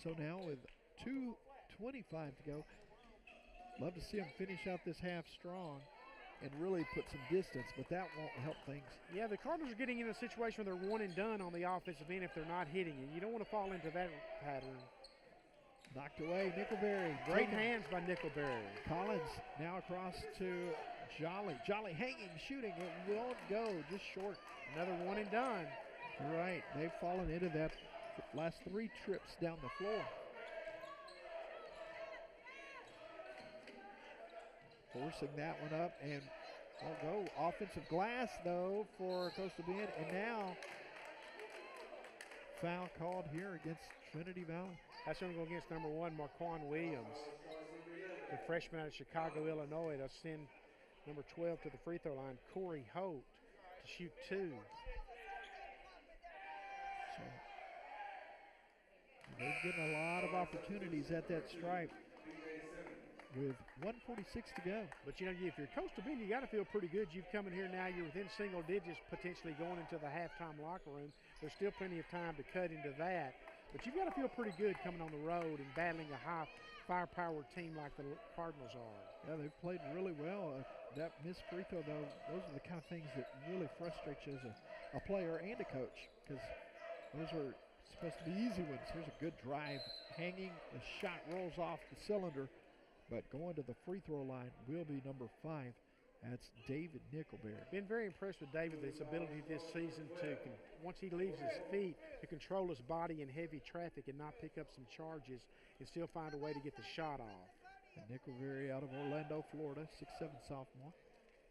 So now with 2:25 to go, love to see him finish out this half strong and really put some distance, but that won't help things. Yeah, the Cardinals are getting in a situation where they're one and done on the offensive end if they're not hitting it. You don't want to fall into that pattern. Knocked away, Nickelberry. Great hands by Nickelberry. Collins now across to Jolly. Jolly hanging, shooting. It won't go, just short. Another one and done. Right, they've fallen into that last 3 trips down the floor. Forcing that one up and won't go. Offensive glass, though, for Coastal Bend. And now, foul called here against Trinity Valley. That's going to go against number 1, Marquand Williams, the freshman out of Chicago, Illinois. They'll send number 12 to the free throw line, Corey Holt, to shoot 2. So they're getting a lot of opportunities at that stripe with 1:46 to go. But, you know, if you're Coastal Bend, you got to feel pretty good. You've come in here now. You're within single digits potentially going into the halftime locker room. There's still plenty of time to cut into that. But you've got to feel pretty good coming on the road and battling a high firepower team like the Cardinals are. Yeah, they've played really well. That missed free throw, though, those are the kind of things that really frustrate you as a player and a coach, because those are supposed to be easy ones. Here's a good drive. Hanging, the shot rolls off the cylinder, but going to the free throw line will be number 5. That's David Nickelberry. Been very impressed with David, his ability this season to, once he leaves his feet, to control his body in heavy traffic and not pick up some charges and still find a way to get the shot off. And Nickelberry out of Orlando, Florida, 6'7" sophomore.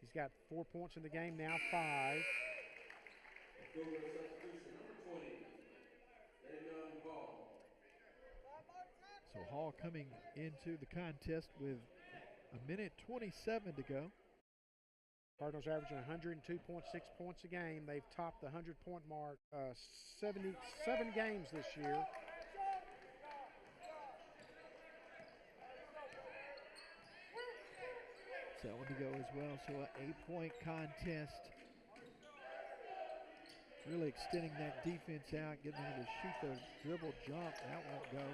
He's got 4 points in the game now, 5. So Hall coming into the contest with 1:27 to go. Cardinals averaging 102.6 points a game. They've topped the 100-point mark 77 games this year. So that one to go as well. So an 8-point contest. Really extending that defense out, getting them to shoot the dribble jump. That won't go.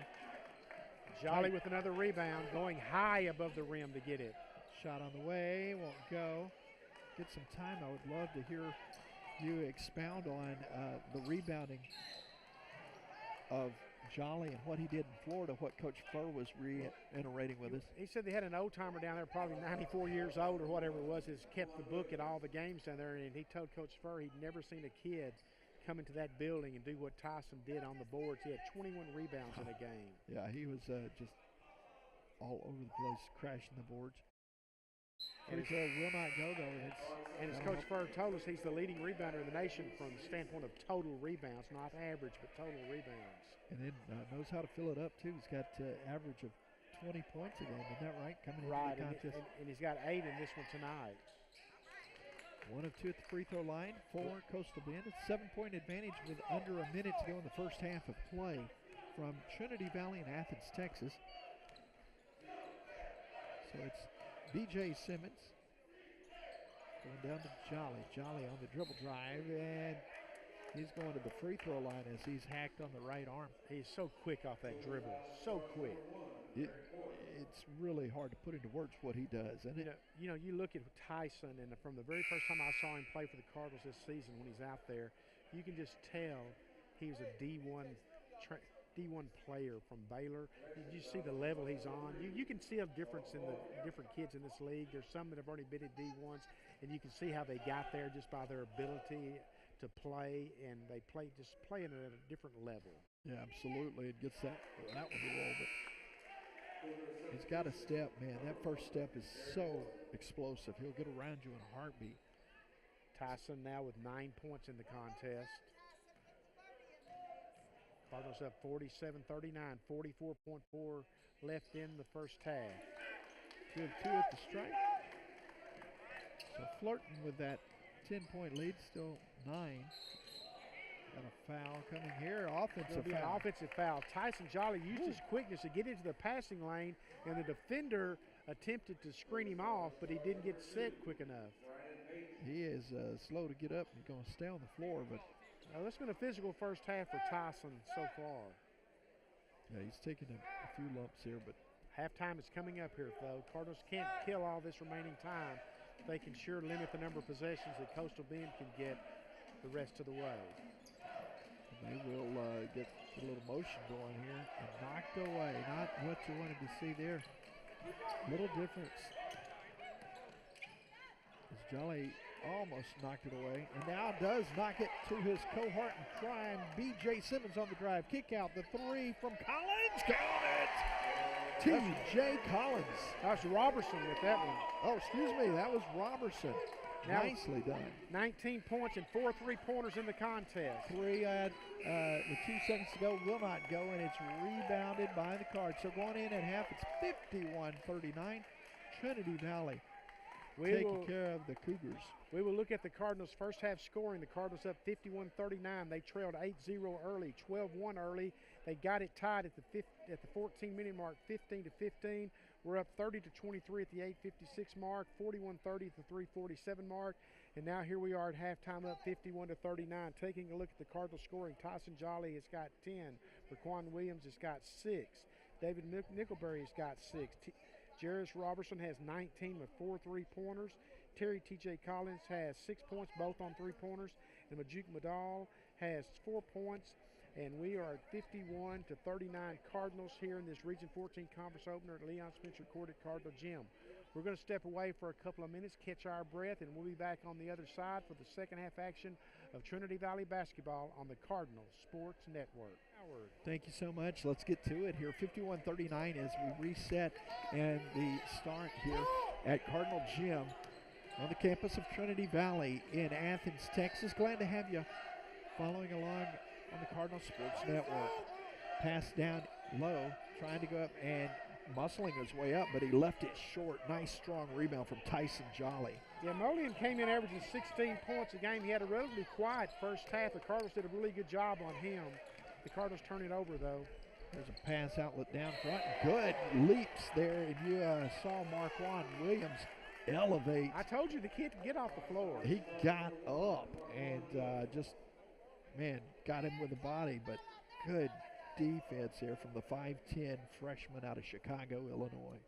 Jolly with another rebound, going high above the rim to get it. Shot on the way, won't go. Get some time. I would love to hear you expound on the rebounding of Jolly and what he did in Florida, what Coach Furr was reiterating with us. He said they had an old-timer down there, probably 94 years old or whatever it was, has kept the book at all the games down there, and he told Coach Furr he'd never seen a kid come into that building and do what Tyson did on the boards. He had 21 rebounds in a game. Yeah, he was just all over the place, crashing the boards. And Free throw will not go, though. And as Coach Ferg told us, he's the leading rebounder in the nation from the standpoint of total rebounds, not average, but total rebounds. And then knows how to fill it up, too. He's got average of 20 points a game. Isn't that right? Coming into the contest. And he's got 8 in this one tonight. 1 of 2 at the free throw line for Coastal Bend. It's a 7-point advantage with under a minute to go in the first half of play from Trinity Valley in Athens, Texas. So it's B.J. Simmons going down to Jolly. Jolly on the dribble drive, and he's going to the free throw line as he's hacked on the right arm. He's so quick off that dribble, so quick. It's really hard to put into words what he does. And you look at Tyson, and from the very first time I saw him play for the Cardinals this season when he's out there, you can just tell he was a D1 player from Baylor. You see the level he's on. You can see a difference in the different kids in this league. There's some that have already been at D1s, and you can see how they got there just by their ability to play, and they playing at a different level. Yeah, absolutely. It gets that one to roll, but he's got a step, man. That first step is so explosive. He'll get around you in a heartbeat. Tyson now with 9 points in the contest. Cardinals up 47-39, 44.4 left in the first half. 2 of 2 at the strike. So flirting with that 10-point lead, still 9. Got a foul coming here, offensive foul. An offensive foul. Tyson Jolly used his quickness to get into the passing lane, and the defender attempted to screen him off, but he didn't get set quick enough. He is slow to get up and going to stay on the floor, but it's been a physical first half for Tyson so far. Yeah, he's taking a few lumps here, but halftime is coming up here, though. Cardinals can't kill all this remaining time. They can sure limit the number of possessions that Coastal Bend can get the rest of the way. They will get a little motion going here and knocked away. Not what you wanted to see there. Little difference. As Jolly almost knocked it away, and now does knock it to his cohort in crime. B.J. Simmons on the drive. Kick out the 3 from Collins. Count it! T.J. Collins. That's Robertson with that one. Oh, excuse me. That was Robertson. Now, nicely done. 19 points and 4 3-pointers in the contest. 3 with 2 seconds to go will not go, and it's rebounded by the Cards. So going in at half, it's 51-39. Trinity Valley taking care of the Cougars. We will look at the Cardinals' first half scoring. The Cardinals up 51-39. They trailed 8-0 early, 12-1 early. They got it tied at the 14-minute mark, 15-15. We're up 30-23 at the 8:56 mark, 41-30 at the 3:47 mark, and now here we are at halftime up 51-39. Taking a look at the Cardinals scoring, Tyson Jolly has got 10. Raquan Williams has got 6. David Nickelberry has got 6. Jarris Robertson has 19 with 4 3-pointers. Terry T.J. Collins has 6 points, both on 3-pointers. And Majuk Madal has 4 points. And we are at 51-39 Cardinals here in this Region 14 Conference opener at Leon Spencer Court at Cardinal Gym. We're going to step away for a couple of minutes, catch our breath, and we'll be back on the other side for the second half action of Trinity Valley basketball on the Cardinal Sports Network. Howard. Thank you so much. Let's get to it here. 51-39 as we reset and the start here at Cardinal Gym on the campus of Trinity Valley in Athens, Texas. Glad to have you following along on the Cardinal Sports Network. Pass down low, trying to go up and muscling his way up, but he left it short. Nice strong rebound from Tyson Jolly. Yeah, Molian came in averaging 16 points a game. He had a relatively quiet first half. The Cardinals did a really good job on him. The Cardinals turn it over, though. There's a pass outlet down front. Good leaps there, and you saw Marquand Williams elevate. I told you the kid could get off the floor. He got up and got him with the body, but good defense here from the 5'10 freshman out of Chicago, Illinois.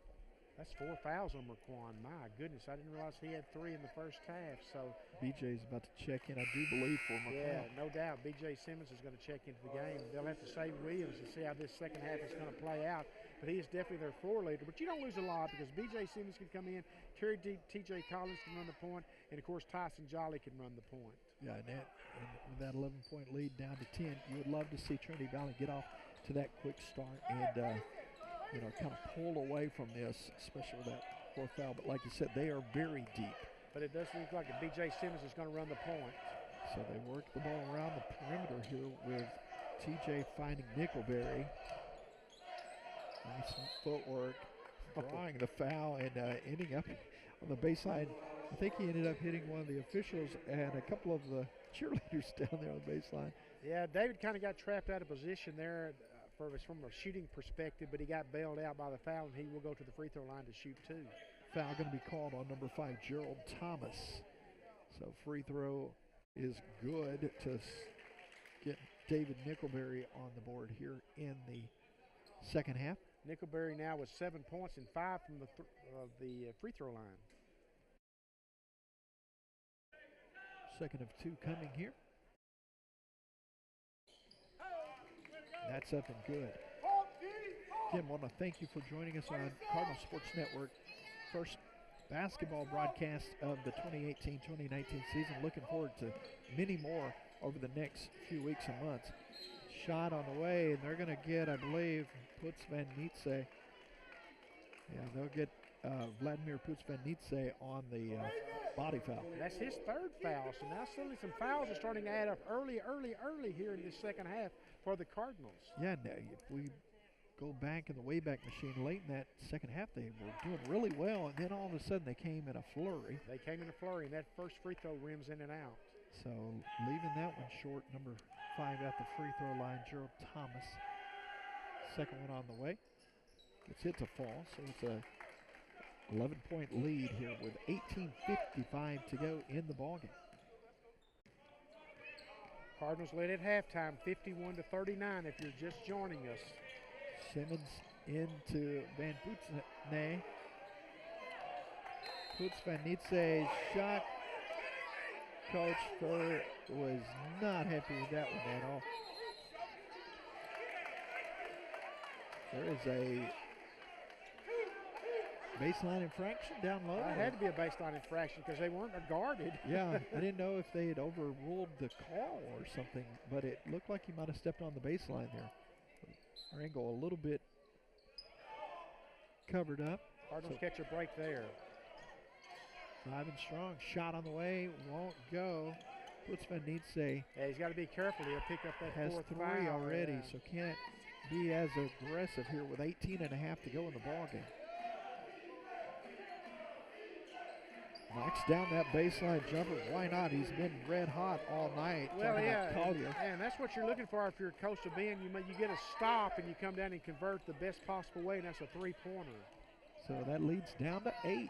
That's 4 fouls on Marquand. My goodness, I didn't realize he had 3 in the first half. So BJ's about to check in, I do believe, for Marquand. Yeah, no doubt. B.J. Simmons is going to check into the game. They'll have to save Williams to see how this second half is going to play out. But he is definitely their floor leader. But you don't lose a lot because B.J. Simmons can come in, Terry T.J. Collins can run the point, and, of course, Tyson Jolly can run the point. Yeah, and with that 11-point lead down to 10, you would love to see Trinity Valley get off to that quick start and you know, kind of pull away from this, especially with that fourth foul. But like you said, they are very deep. But it does look like B.J. Simmons is going to run the point. So they work the ball around the perimeter here with TJ finding Nickelberry. Nice footwork, drawing the foul and ending up on the baseline. I think he ended up hitting one of the officials and a couple of the cheerleaders down there on the baseline. Yeah, David kind of got trapped out of position there from a shooting perspective, but he got bailed out by the foul, and he will go to the free throw line to shoot 2. Foul going to be called on number 5, Gerald Thomas. So free throw is good to get David Nickelberry on the board here in the second half. Nickelberry now with 7 points and 5 from the free throw line. Second of 2 coming here. That's up and good. Again, want to thank you for joining us on Cardinal Sports Network. First basketball broadcast of the 2018-2019 season. Looking forward to many more over the next few weeks and months. Shot on the way, and they're going to get, I believe, Puts Van Nietse. Yeah, they'll get Vladimir Puts Van Nietse on the body foul. That's his 3rd foul. So now suddenly some fouls are starting to add up early here in this second half for the Cardinals. Yeah, now if we go back in the Wayback Machine late in that second half, they were doing really well, and then all of a sudden they came in a flurry. They came in a flurry, and that first free throw rims in and out. So leaving that one short, number 5 at the free throw line, Gerald Thomas. Second one on the way. It's hit to fall, so it's a 11-point lead here with 18:55 to go in the ballgame. Cardinals led at halftime, 51-39 if you're just joining us. Simmons into Van Putsne. Puts Van Nietse's shot. Coach Furr was not happy with that one at all. There is a baseline infraction down low. It had to be a baseline infraction because they weren't guarded. Yeah, I didn't know if they had overruled the call or something, but it looked like he might have stepped on the baseline there. Our angle a little bit covered up. Cardinals catch a break there. Driving strong, shot on the way, won't go. Puts Van Nietse. Yeah, he's got to be careful. He'll pick up that has 4th 3 foul already, yeah. So can't be as aggressive here with 18 and a half to go in the ballgame. Knocks down that baseline jumper. Why not? He's been red hot all night. Well, yeah, Collier. and that's what you're looking for if you're Coastal Bend. You get a stop and you come down and convert the best possible way, and that's a 3-pointer. So that leads down to 8.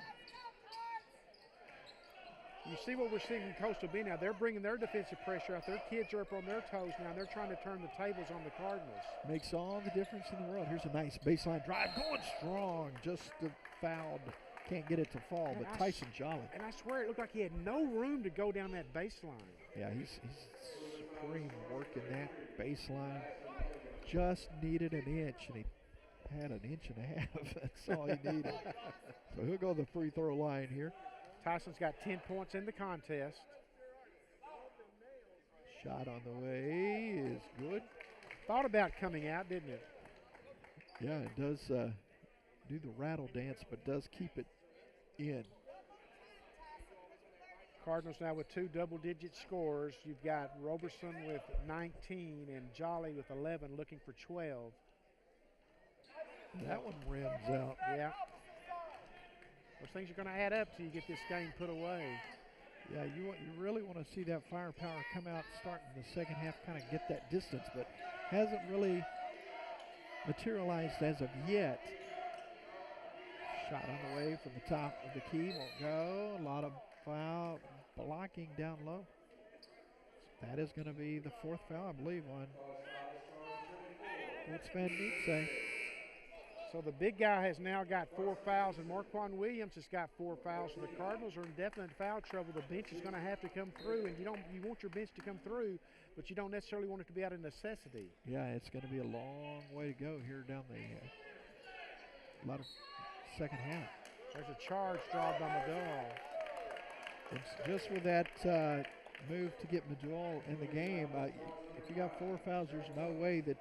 You see what we're seeing in Coastal Bend now. They're bringing their defensive pressure out. Their kids are up on their toes now. They're trying to turn the tables on the Cardinals. Makes all the difference in the world. Here's a nice baseline drive. Going strong. Just fouled. Can't get it to fall, but Tyson Jolly. And I swear it looked like he had no room to go down that baseline. Yeah, he's supreme working that baseline. Just needed an inch, and he had an inch and a half. That's all he needed. So he'll go to the free throw line here. Tyson's got 10 points in the contest. Shot on the way is good. Thought about coming out, didn't it? Yeah, it does do the rattle dance, but does keep it in. Cardinals now with 2 double-digit scores. You've got Roberson with 19 and Jolly with 11, looking for 12. That one rims out. Yeah. Those things are going to add up till you get this game put away. Yeah, you really want to see that firepower come out starting the second half, kind of get that distance, but hasn't really materialized as of yet. Shot on the way from the top of the key, won't go. A lot of foul blocking down low. That is going to be the 4th foul, I believe, on what's Van Nietse. So the big guy has now got 4 fouls, and Marquand Williams has got 4 fouls. So the Cardinals are in definite foul trouble. The bench is going to have to come through, and you want your bench to come through, but you don't necessarily want it to be out of necessity. Yeah, it's going to be a long way to go here down the a lot of second half. There's a charge drawn by Madol. It's just with that move to get Madol in the game, if you got 4 fouls, there's no way that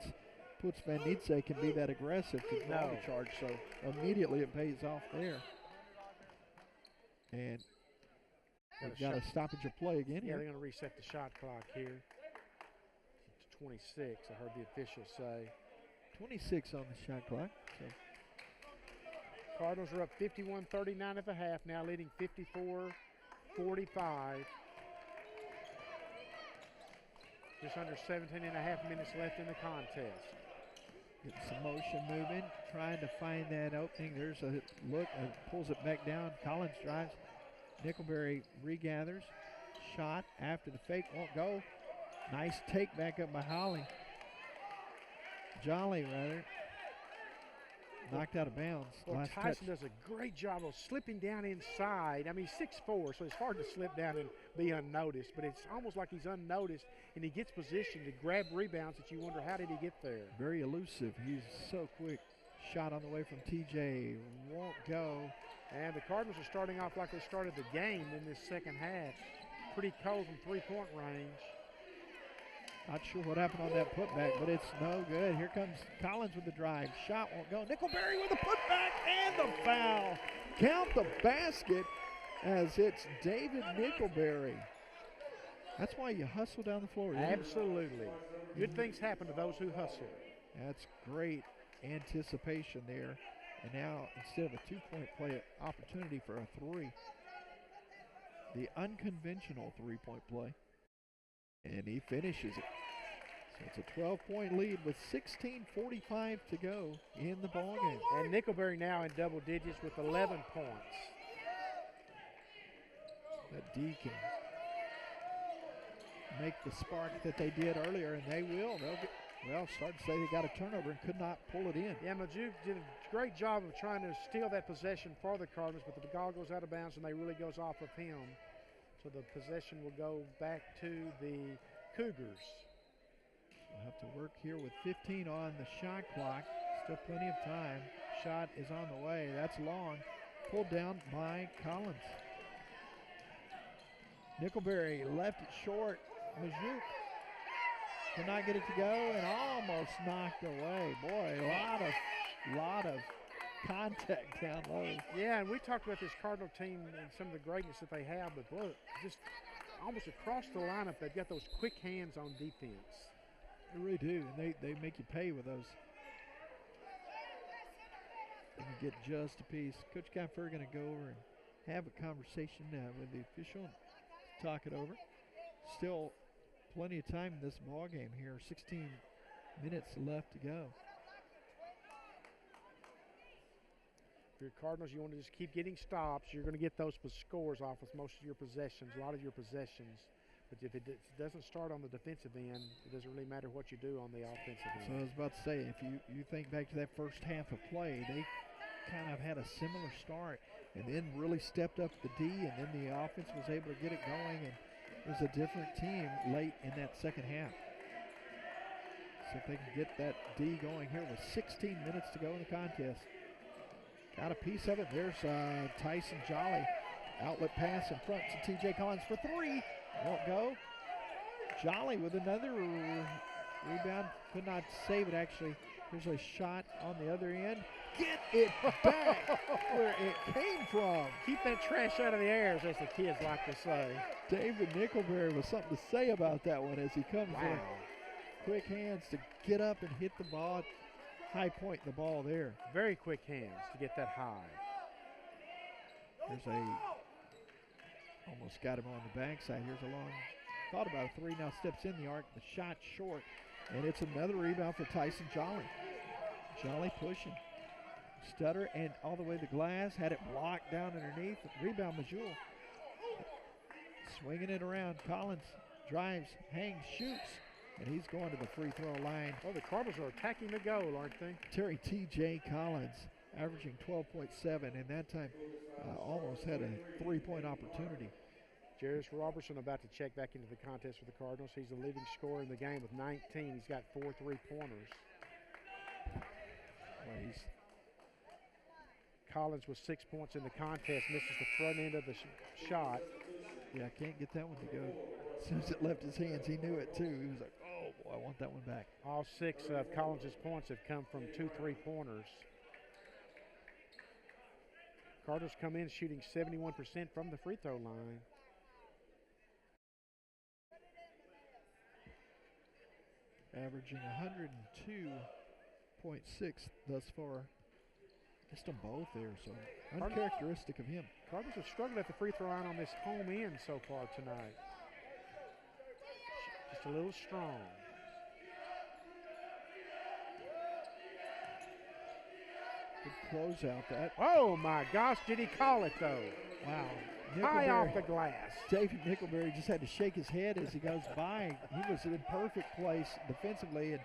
Putzmanidze can be that aggressive to draw the charge, so immediately it pays off there. And we've got a stoppage of play again here. They're going to reset the shot clock here to 26, I heard the official say. 26 on the shot clock. So. Cardinals are up 51-39 at the half, now leading 54-45. Just under 17 and a half minutes left in the contest. Getting some motion moving, trying to find that opening. There's a look, pulls it back down. Collins drives. Nickelberry regathers. Shot after the fake, won't go. Nice take back up by Jolly, rather. Knocked out of bounds. Well, Tyson does a great job of slipping down inside. I mean, 6'4", so it's hard to slip down and be unnoticed, but it's almost like he's unnoticed, and he gets positioned to grab rebounds that you wonder, how did he get there? Very elusive. He's so quick. Shot on the way from TJ. Won't go. And the Cardinals are starting off like they started the game in this second half. Pretty cold from three-point range. Not sure what happened on that putback, but it's no good. Here comes Collins with the drive. Shot won't go. Nickelberry with the putback and the foul. Count the basket as it's David Nickelberry. That's why you hustle down the floor. Absolutely. Good things happen to those who hustle. That's great anticipation there. And now, instead of a two-point play opportunity for a three, the unconventional three-point play. And he finishes it. So it's a 12-point lead with 16:45 to go in the ballgame. And Nickelberry now in double digits with 11 points. That D can make the spark that they did earlier, and they will. They'll get, well, start to say they got a turnover and could not pull it in. Yeah, Majuk did a great job of trying to steal that possession for the Cardinals, but the ball goes out of bounds and they really goes off of him. So the possession will go back to the Cougars. We'll have to work here with 15 on the shot clock. Still plenty of time. Shot is on the way. That's long. Pulled down by Collins. Nickelberry left it short. Majuk could not get it to go and almost knocked away. Boy, a lot of contact down low. Yeah, and we talked about this Cardinal team and some of the greatness that they have, but look, just almost across the lineup, they've got those quick hands on defense. They really do, and they make you pay with those. And you get just a piece. Coach Gaffer going to go over and have a conversation with the official and talk it over. Still plenty of time in this ball game here. 16 minutes left to go. For your Cardinals, you want to just keep getting stops. You're going to get those scores off with most of your possessions, a lot of your possessions. But if it doesn't start on the defensive end, it doesn't really matter what you do on the offensive end. So I was about to say, if you think back to that first half of play, they kind of had a similar start and then really stepped up the D, and then the offense was able to get it going, and it was a different team late in that second half. So if they can get that D going here with 16 minutes to go in the contest. Got a piece of it. There's Tyson Jolly. Outlet pass in front to TJ Collins for three. Won't go. Jolly with another rebound. Could not save it, actually. There's a shot on the other end. Get it back where it came from. Keep that trash out of the air, as the kids like to say. David Nickelberry with something to say about that one as he comes in. Quick hands to get up and hit the ball. High point the ball there. Very quick hands to get that high. There's almost got him on the backside. Here's a long, thought about a three, now steps in the arc. The shot short, and it's another rebound for Tyson Jolly. Jolly pushing. Stutter and all the way to the glass, had it blocked down underneath. Rebound Majul. Swinging it around. Collins drives, hangs, shoots. And he's going to the free throw line. Oh, the Cardinals are attacking the goal, aren't they? Terry T.J. Collins averaging 12.7, and that time almost had a three-point opportunity. Jarris Robertson about to check back into the contest for the Cardinals. He's the leading scorer in the game with 19. He's got 4 3-pointers. Well, Collins with 6 points in the contest, misses the front end of the shot. Yeah, can't get that one to go. As soon as it left his hands, he knew it too. He was like, oh boy, want that one back. All 6 of Collins's points have come from 2 3-pointers. Cardinals come in shooting 71% from the free throw line. Averaging 102.6 thus far. Just on both there, so uncharacteristic of him. Cardinals have struggled at the free throw line on this home end so far tonight. Just a little strong. Good closeout that. Oh my gosh, did he call it though? Wow. High off the glass. David Nickelberry just had to shake his head as he goes by. He was in perfect place defensively, and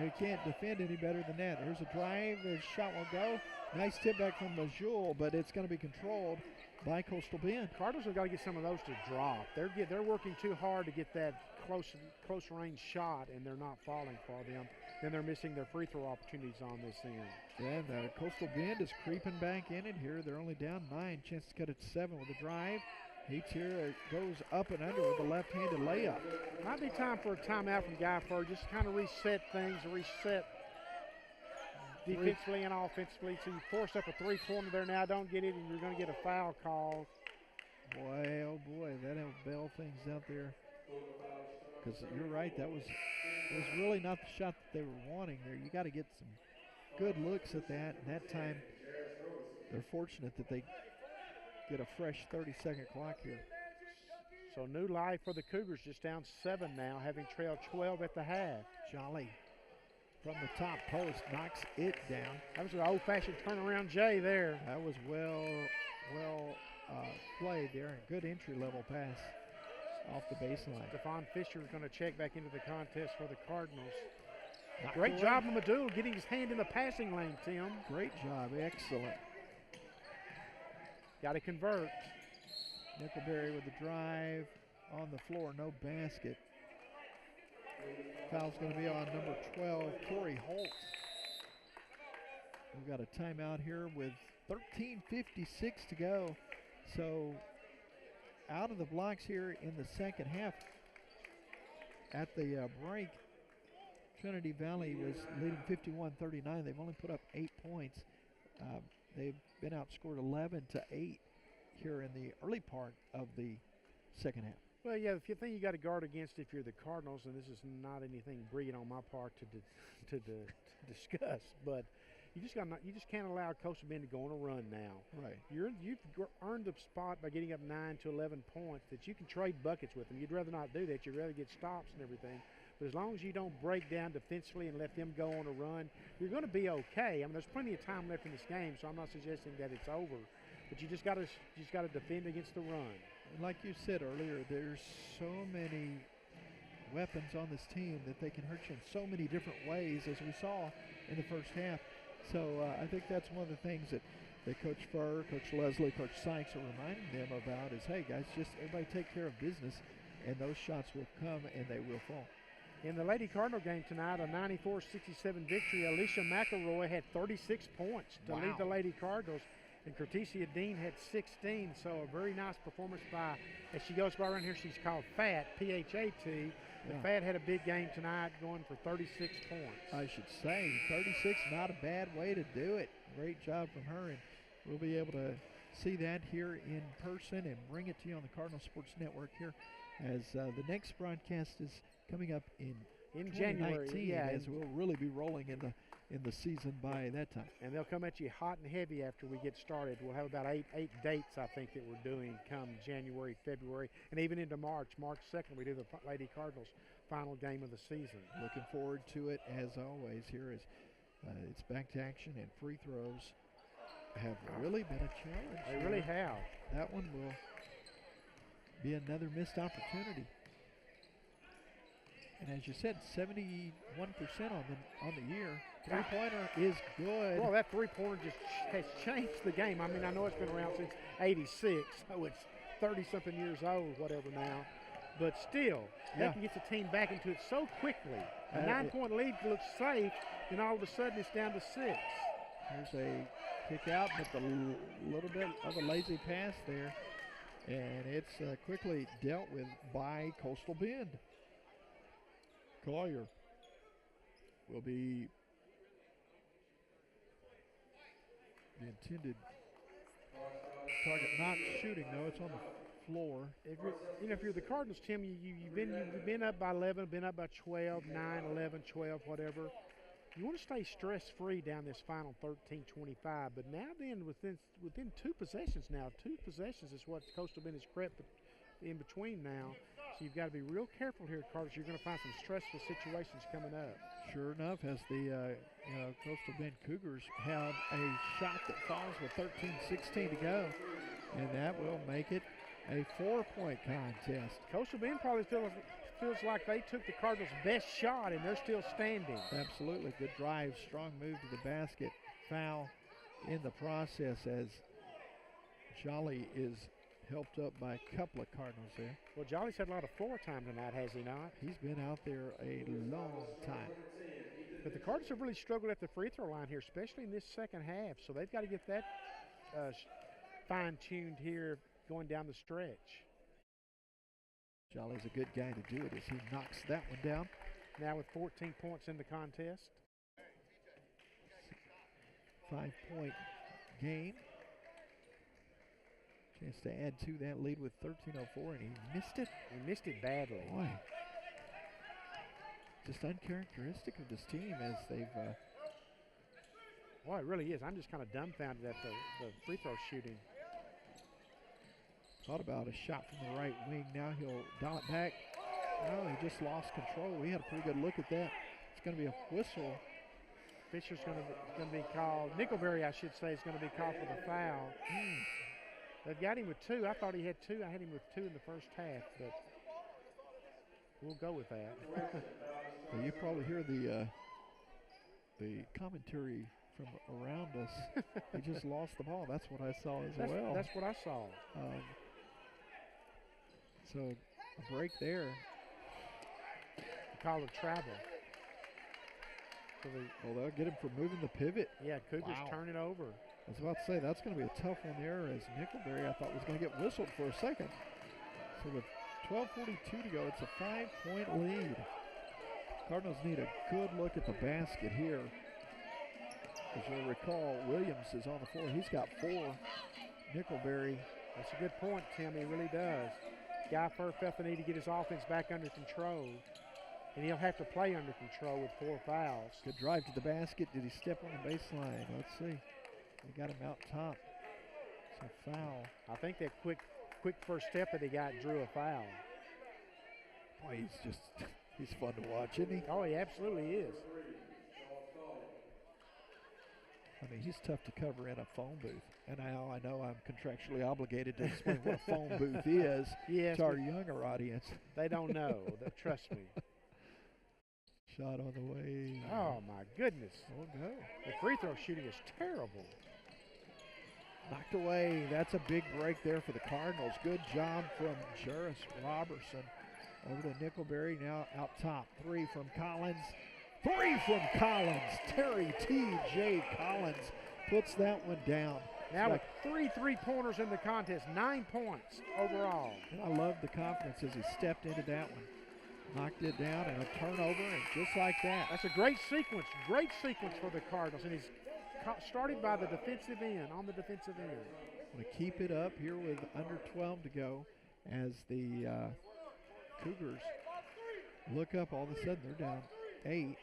he can't defend any better than that. There's a drive, the shot will go. Nice tip back from Majul, but it's going to be controlled by Coastal Bend. Cardinals have got to get some of those to drop. They're working too hard to get that close range shot, and they're not falling for them. Then they're missing their free throw opportunities on this end. Yeah, the Coastal Bend is creeping back in it here. They're only down 9. Chance to cut it to 7 with a drive. Heats here. It goes up and under with a left-handed layup. Might be time for a timeout from Guy Fur. Just kind of reset things, reset defensively and offensively. So you force up a 3-pointer there now. Don't get it, and you're going to get a foul call. Boy, oh boy, that'll bail things out there. Because you're right, that was really not the shot that they were wanting there. You got to get some good looks at that. And that time, they're fortunate that they get a fresh 30-second clock here. So new life for the Cougars, just down 7 now, having trailed 12 at the half. Jolly from the top post knocks it down. That was an old-fashioned turnaround J there. That was well played there, and good entry-level pass off the baseline. Stephon Fisher is going to check back into the contest for the Cardinals. Not Great correct. job of Madul getting his hand in the passing lane, Tim. Great job, excellent. Got to convert. Nickelberry with the drive on the floor, no basket. Foul's going to be on number 12, Corey Holt. We've got a timeout here with 13:56 to go. So out of the blocks here in the second half. At the break, Trinity Valley was leading 51-39. They've only put up 8 points. They've been outscored 11-8 here in the early part of the second half. Well, yeah, the thing you got to guard against if you're the Cardinals, and this is not anything brilliant on my part to discuss, but you just can't allow Coastal Bend to go on a run now. Right. You've earned the spot by getting up 9 to 11 points that you can trade buckets with them. You'd rather not do that. You'd rather get stops and everything. But as long as you don't break down defensively and let them go on a run, you're going to be okay. I mean, there's plenty of time left in this game, so I'm not suggesting that it's over. But you just got to defend against the run. And like you said earlier, there's so many weapons on this team that they can hurt you in so many different ways, as we saw in the first half. So I think that's one of the things that Coach Furr, Coach Leslie, Coach Sykes are reminding them about is, hey, guys, just everybody take care of business, and those shots will come and they will fall. In the Lady Cardinal game tonight, a 94-67 victory, Alicia McElroy had 36 points to lead the Lady Cardinals, and Cortesia Dean had 16. So a very nice performance by, as she goes by around here, she's called Fat, P-H-A-T. And Fat had a big game tonight, going for 36 points. I should say 36, not a bad way to do it. Great job from her, and we'll be able to see that here in person and bring it to you on the Cardinal Sports Network here as the next broadcast is coming up in January, as we'll really be rolling in the season by that time. And they'll come at you hot and heavy after we get started. We'll have about eight dates, I think, that we're doing come January, February, and even into March. March 2nd, we do the Lady Cardinals final game of the season. Looking forward to it as always. Here is it's back to action, and free throws have really been a challenge. They really have. That one will be another missed opportunity. And as you said, 71% on the year. Three-pointer is good. Well, that three-pointer just has changed the game. I mean, I know it's been around since '86, so it's 30-something years old, whatever now. But still, that can get the team back into it so quickly. A 9-point lead looks safe, and all of a sudden it's down to 6. Here's a kick out, but a little bit of a lazy pass there. And it's quickly dealt with by Coastal Bend. Collier will be the intended target. Not shooting, though. It's on the floor. If you're the Cardinals, Tim, you've been up by 11, been up by 12, 9, 11, 12, whatever. You want to stay stress-free down this final 13-25. But now then, within 2 possessions now, 2 possessions is what Coastal Bend has crept in between now. So you've got to be real careful here, Cardinals. You're going to find some stressful situations coming up. Sure enough, as the Coastal Bend Cougars have a shot that falls with 13-16 to go, and that will make it a 4-point contest. Coastal Bend probably feels like they took the Cardinals' best shot, and they're still standing. Absolutely. Good drive, strong move to the basket. Foul in the process as Jolly is helped up by a couple of Cardinals there. Well, Jolly's had a lot of floor time tonight, has he not? He's been out there a long time. But the Cardinals have really struggled at the free throw line here, especially in this second half. So they've got to get that fine-tuned here going down the stretch. Jolly's a good guy to do it as he knocks that one down. Now with 14 points in the contest. 5-point game. Chance to add to that lead with 13:04, and he missed it. He missed it badly. Boy, just uncharacteristic of this team as they've. Boy, it really is. I'm just kind of dumbfounded at the free throw shooting. Thought about a shot from the right wing. Now he'll dial it back. No, he just lost control. We had a pretty good look at that. It's going to be a whistle. Fisher's going to be called. Nickelberry, I should say, is going to be called for the foul. They've got him with 2. I thought he had 2. I had him with 2 in the first half, but we'll go with that. Well, you probably hear the commentary from around us. He just lost the ball. That's what I saw as well. That's what I saw. So a break there. Call of travel. So they'll get him for moving the pivot. Yeah, Cougars turn it over. I was about to say, that's going to be a tough one there as Nickelberry, I thought, was going to get whistled for a second. So with 12:42 to go, it's a 5-point lead. Cardinals need a good look at the basket here. As you'll recall, Williams is on the floor. He's got 4. Nickelberry. That's a good point, Tim. He really does. Guy felt the need to get his offense back under control. And he'll have to play under control with 4 fouls. Good drive to the basket. Did he step on the baseline? Let's see. They got him out top. It's a foul. I think that quick first step that he got drew a foul. Boy, he's fun to watch, isn't he? Oh, he absolutely is. I mean, he's tough to cover in a phone booth. And now I know I'm contractually obligated to explain what a phone booth is to our younger audience. They don't know. Trust me. Shot on the way. Oh, my goodness. Oh, no. The free throw shooting is terrible. Knocked away. That's a big break there for the Cardinals. Good job from Juris Robertson. Over to Nickelberry, now out top. 3 from Collins. 3 from Collins. Terry T.J. Collins puts that one down. Now with 3 3-pointers in the contest, 9 points overall. And I love the confidence as he stepped into that one. Knocked it down and a turnover, and just like that. That's a great sequence for the Cardinals. And he's started by the defensive end, on the defensive end. Going to keep it up here with under 12 to go as the Cougars look up. All of a sudden, they're down 8.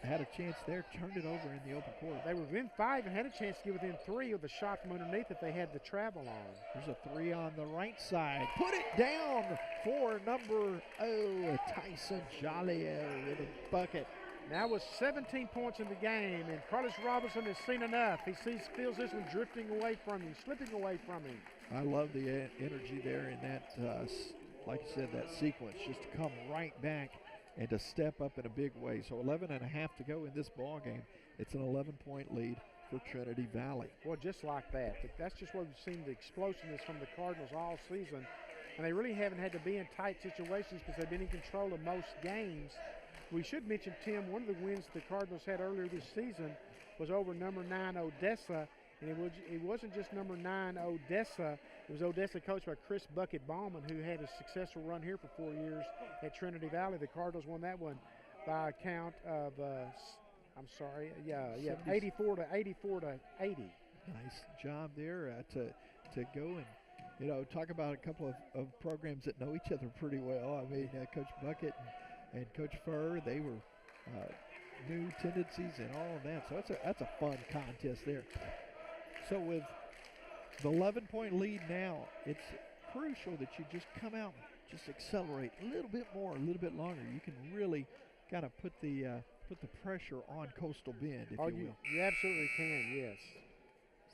Had a chance there, turned it over in the open court. They were within 5 and had a chance to get within 3 with the shot from underneath that they had the travel on. There's a 3 on the right side. Put it down for number Tyson Jolliet with a bucket. Now with 17 points in the game, and Carlos Robinson has seen enough. He feels this one drifting away from him, slipping away from him. I love the energy there in that, like you said, that sequence, just to come right back and to step up in a big way. So 11 and a half to go in this ball game. It's an 11-point lead for Trinity Valley. Well, just like that. That's just what we've seen, the explosiveness from the Cardinals all season. And they really haven't had to be in tight situations because they've been in control of most games. We should mention, Tim, one of the wins the Cardinals had earlier this season was over number 9 Odessa. And it wasn't just number 9 Odessa. It was Odessa coached by Chris Bucket Ballman, who had a successful run here for 4 years at Trinity Valley. The Cardinals won that one by a count of, 84 to 80. Nice job there to go and, you know, talk about a couple of programs that know each other pretty well. I mean, Coach Bucket and Coach Furr, they were new tendencies and all of that. So that's a fun contest there. So with the 11-point lead now, it's crucial that you just come out and just accelerate a little bit more, a little bit longer. You can really kind of put the pressure on Coastal Bend, if you will. You absolutely can, yes.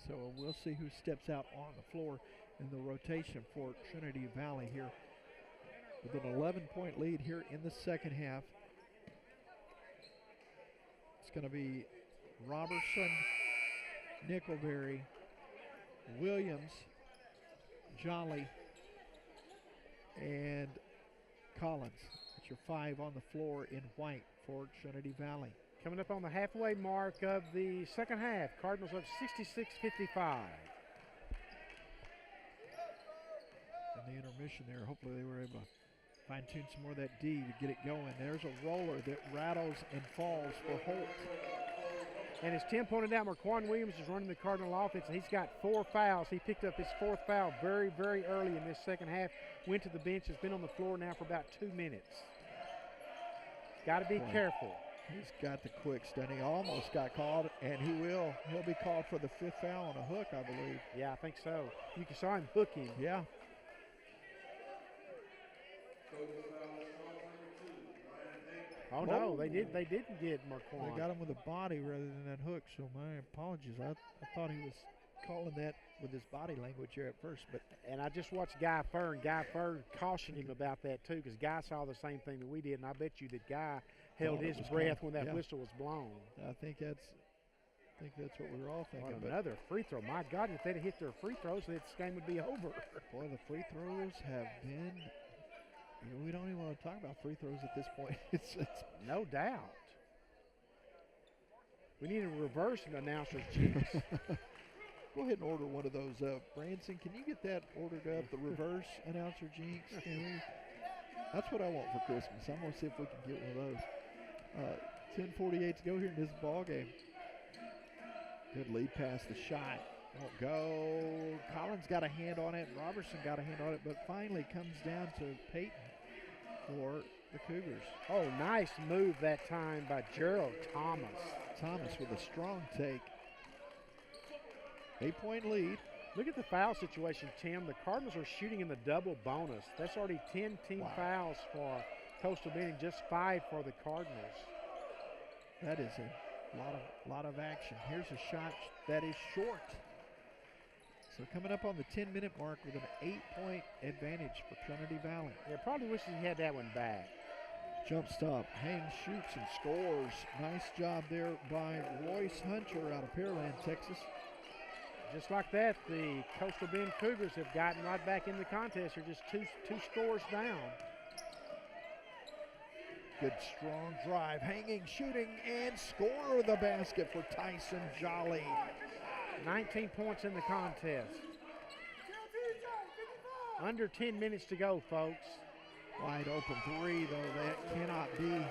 So we'll see who steps out on the floor in the rotation for Trinity Valley here. With an 11-point lead here in the second half. It's going to be Robertson, Nickelberry, Williams, Jolly, and Collins. That's your 5 on the floor in white for Trinity Valley. Coming up on the halfway mark of the second half, Cardinals up 66-55. In the intermission there, hopefully they were able to fine-tune some more of that D to get it going. There's a roller that rattles and falls for Holt. And as Tim pointed out, Marquand Williams is running the Cardinal offense, and he's got 4 fouls. He picked up his 4th foul very, very early in this second half, went to the bench, has been on the floor now for about 2 minutes. Got to be careful. He's got the quicks, doesn't he? Almost got called, and he'll be called for the 5th foul on a hook, I believe. Yeah, I think so. You saw him hooking. Yeah. Oh, no, they didn't get Marquand. They got him with a body rather than that hook, so my apologies. I thought he was calling that with his body language here at first. And I just watched Guy Furr, and Guy Furr cautioned him about that too, because Guy saw the same thing that we did, and I bet you that Guy held his breath when that whistle was blown. I think that's what we were all thinking. Well, another free throw. My God, if they'd have hit their free throws, this game would be over. Boy, the free throws have been, we don't even want to talk about free throws at this point. It's no doubt. We need a reverse announcer's jinx. Go ahead and order one of those up. Branson, can you get that ordered up, the reverse announcer jinx? That's what I want for Christmas. I'm going to see if we can get one of those. 10:48 to go here in this ball game. Good lead pass, the shot. Won't go. Collins got a hand on it. Robertson got a hand on it, but finally comes down to Peyton for the Cougars. Oh, nice move that time by Gerald Thomas. Thomas with a strong take. 8-point lead. Look at the foul situation, Tim. The Cardinals are shooting in the double bonus. That's already 10 team fouls for Coastal Bend and just 5 for the Cardinals. That is a lot of action. Here's a shot that is short. So coming up on the 10-minute mark with an 8-point advantage for Trinity Valley. Yeah, probably wishes he had that one back. Jump stop, hangs, shoots, and scores. Nice job there by Royce Hunter out of Pearland, Texas. Just like that, the Coastal Bend Cougars have gotten right back in the contest. They're just two scores down. Good strong drive, hanging, shooting, and score the basket for Tyson Jolly. 19 points in the contest. Under 10 minutes to go, folks. Wide open 3, though. That cannot be.